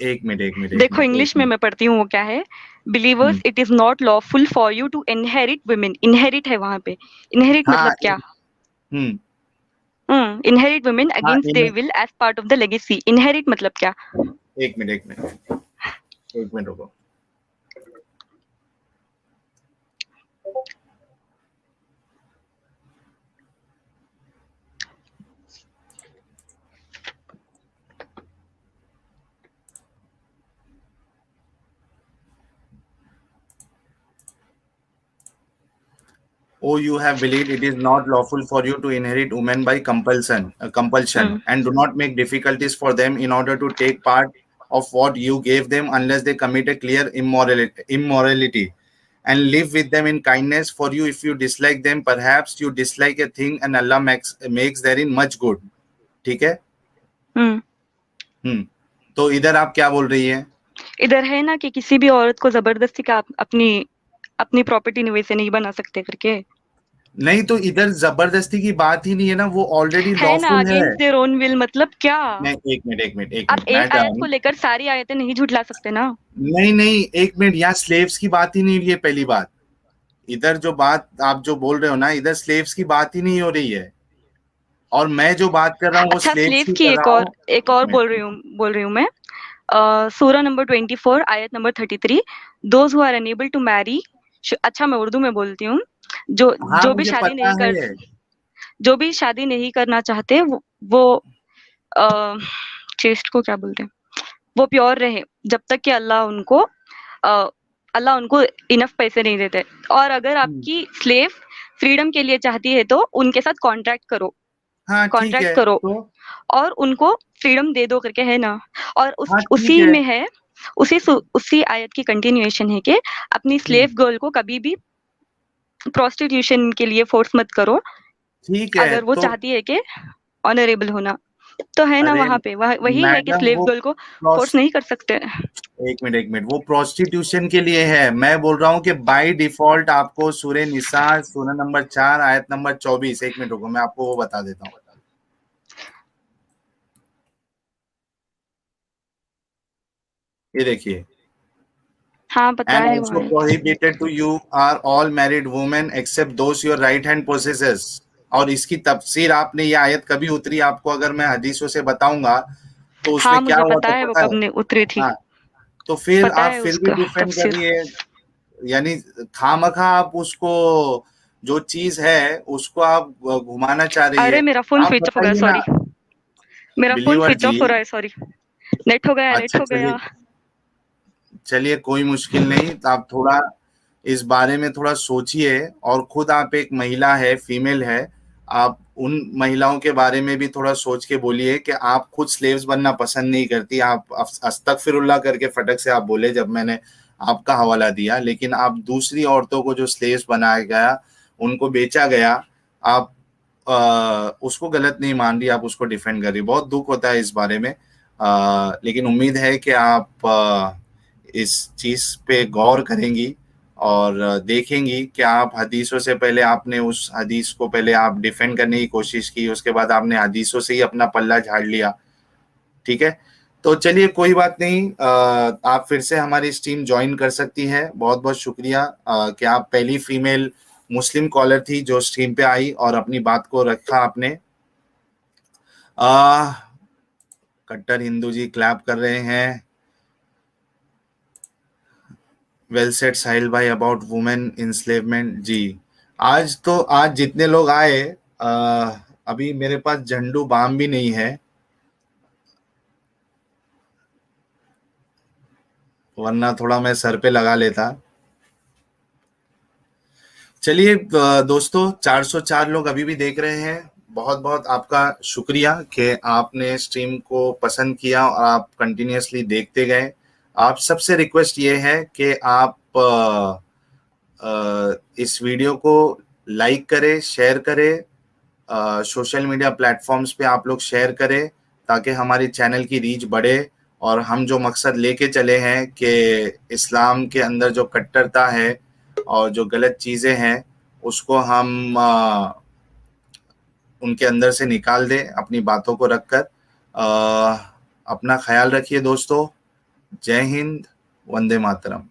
एक मिनट, एक मिनट, एक देखो, मिनट, एक इंग्लिश में मिनट। मैं पढ़ती हूँ वो क्या है। Believers, hmm, it is not lawful for you to inherit women. Inherit है वहां पे। इनहेरिट हाँ, मतलब क्या? हम्म, इनहेरिट वुमेन हाँ, against in they will as part of the legacy. Inherit मतलब क्या? एक मिनट, एक मिनट, एक मिनट रुको। Oh, you have believed it is not lawful for you to inherit women by compulsion, hmm and do not make difficulties for them in order to take part of what you gave them, unless they commit a clear immorality, and live with them in kindness. For you, if you dislike them, perhaps you dislike a thing, and Allah makes therein much good. ठीक है? हम्म हम्म। तो इधर आप क्या बोल रही है? इधर है ना कि किसी भी औरत को जबरदस्ती का अपनी अपनी प्रॉपर्टी वैसे नहीं बना सकते करके। नहीं, तो इधर जबरदस्ती की बात ही नहीं है ना, वो ऑलरेडी है ना, लॉफुल है। अगेंस्ट देयर ओन विल मतलब क्या? नहीं, एक मिनट, एक मिनट, एक आप मिनट एक आयत को मैडम। लेकर सारी आयतें नहीं झुठला सकते ना। नहीं, नहीं, एक मिनट, यहाँ स्लेव्स की बात ही नहीं हो रही है पहली बात। इधर जो बात आप जो बोल रहे हो ना, इधर स्लेव्स की बात ही नहीं हो रही है, और मैं जो बात कर रहा हूँ वो अच्छा, स्लेव्स स्लेव्स की की कर रहा हूँ। एक एक और मिनट। बोल रही हूँ मैं। सूरा नंबर 24 आयत number 33, those who are unable to marry. अच्छा, मैं उर्दू में बोलती हूँ। जो हाँ, जो भी मुझे शादी पता नहीं कर है। जो भी शादी नहीं करना चाहते, वो चेस्ट को क्या बोलते हैं, वो प्योर रहे जब तक कि अल्लाह उनको इनफ पैसे नहीं देते। और अगर हम्म, आपकी स्लेव फ्रीडम के लिए चाहती है तो उनके साथ कॉन्ट्रैक्ट करो, हाँ ठीक कॉन्ट्रैक्ट है करो तो, और उनको फ्रीडम दे दो करके, है ना? और उस हाँ ठीक उसी है। में है, उसी आयत की कंटिन्यूएशन है कि अपनी स्लेव गर्ल को कभी भी प्रोस्टिट्यूशन के लिए फोर्स मत करो, ठीक है अगर वो तो, चाहती है कि ऑनरेबल होना। तो है ना अरे वहाँ पे वही है कि मैडम स्लेव वो गर्ल को फोर्स नहीं कर सकते। एक मिनट, वो प्रोस्टिट्यूशन के लिए है। मैं बोल रहा हूँ कि बाय डिफॉल्ट आपको सूरह निसा सूरह नंबर 4 आयत नंबर 24, 1 मिनट रुको मैं आपको वो बता देता हूँ। ये देखिए, हाँ, पता and है वो also आयत। prohibited to you are all married women except those your right hand possesses। और इसकी तफसीर आपने, ये आयत कभी उतरी आपको अगर मैं हदीसों से बताऊंगा तो उसमें हाँ, क्या मुझे हुआ पता था है वो पता है? कब ने उतरी थी, हाँ, तो फिर पता आप है फिर भी उसका डिफेंड कर तफसीर। रही है, यानी खामखा आप उसको, जो चीज है उसको आप घुमाना चाह रही है। अरे मेरा फ़ोन आप स्विच ऑफ हो गया, बताइए ना सॉरी। मेरा फ़ोन बिलीवर स्विच जी। ऑफ हो रहा है, सॉरी। नेट हो गया, नेट अच्छा हो चलिए, गया। चलिए कोई मुश्किल नहीं, तो आप थोड़ा इस बारे में थोड़ा सोचिए, और खुद आप एक महिला है, फीमेल है, आप उन महिलाओं के बारे में भी थोड़ा सोच के बोलिए कि आप खुद स्लेव्स बनना पसंद नहीं करती। आप अस्तगफिरुल्लाह करके फटक से आप बोले जब मैंने आपका हवाला दिया, लेकिन आप दूसरी औरतों को जो स्लेव्स बनाया गया, उनको बेचा गया, आप उसको गलत नहीं मान रही, आप उसको डिफेंड कर रही। बहुत दुख होता है इस बारे में, लेकिन उम्मीद है कि आप इस चीज पे गौर करेंगी और देखेंगी कि आप हदीसों से पहले आपने उस हदीस को पहले आप डिफेंड करने की कोशिश की, उसके बाद आपने हदीसों से ही अपना पल्ला झाड़ लिया। ठीक है, तो चलिए कोई बात नहीं, आप फिर से हमारी इस टीम ज्वाइन कर सकती हैं। बहुत बहुत शुक्रिया कि आप पहली फीमेल मुस्लिम कॉलर थी जो स्ट्रीम पे आई और अपनी बात को रखा आपने। कट्टर हिंदू जी क्लैप कर रहे हैं। वेल सेड साहिल भाई अबाउट वुमेन इंस्लेवमेंट जी। आज जितने लोग आए, अभी मेरे पास झंडू बाम भी नहीं है, वरना थोड़ा मैं सर पे लगा लेता। चलिए दोस्तों, 404 लोग अभी भी देख रहे हैं। बहुत बहुत आपका शुक्रिया कि आपने स्ट्रीम को पसंद किया और आप कंटिन्यूअसली देखते गए। आप सबसे रिक्वेस्ट ये है कि आप इस वीडियो को लाइक करें, शेयर करें, सोशल मीडिया प्लेटफॉर्म्स पे आप लोग शेयर करें, ताकि हमारी चैनल की रीच बढ़े और हम जो मकसद लेके चले हैं कि इस्लाम के अंदर जो कट्टरता है और जो गलत चीज़ें हैं उसको हम उनके अंदर से निकाल दें अपनी बातों को रखकर। अपना ख्याल रखिए दोस्तों। जय हिंद, वंदे मातरम।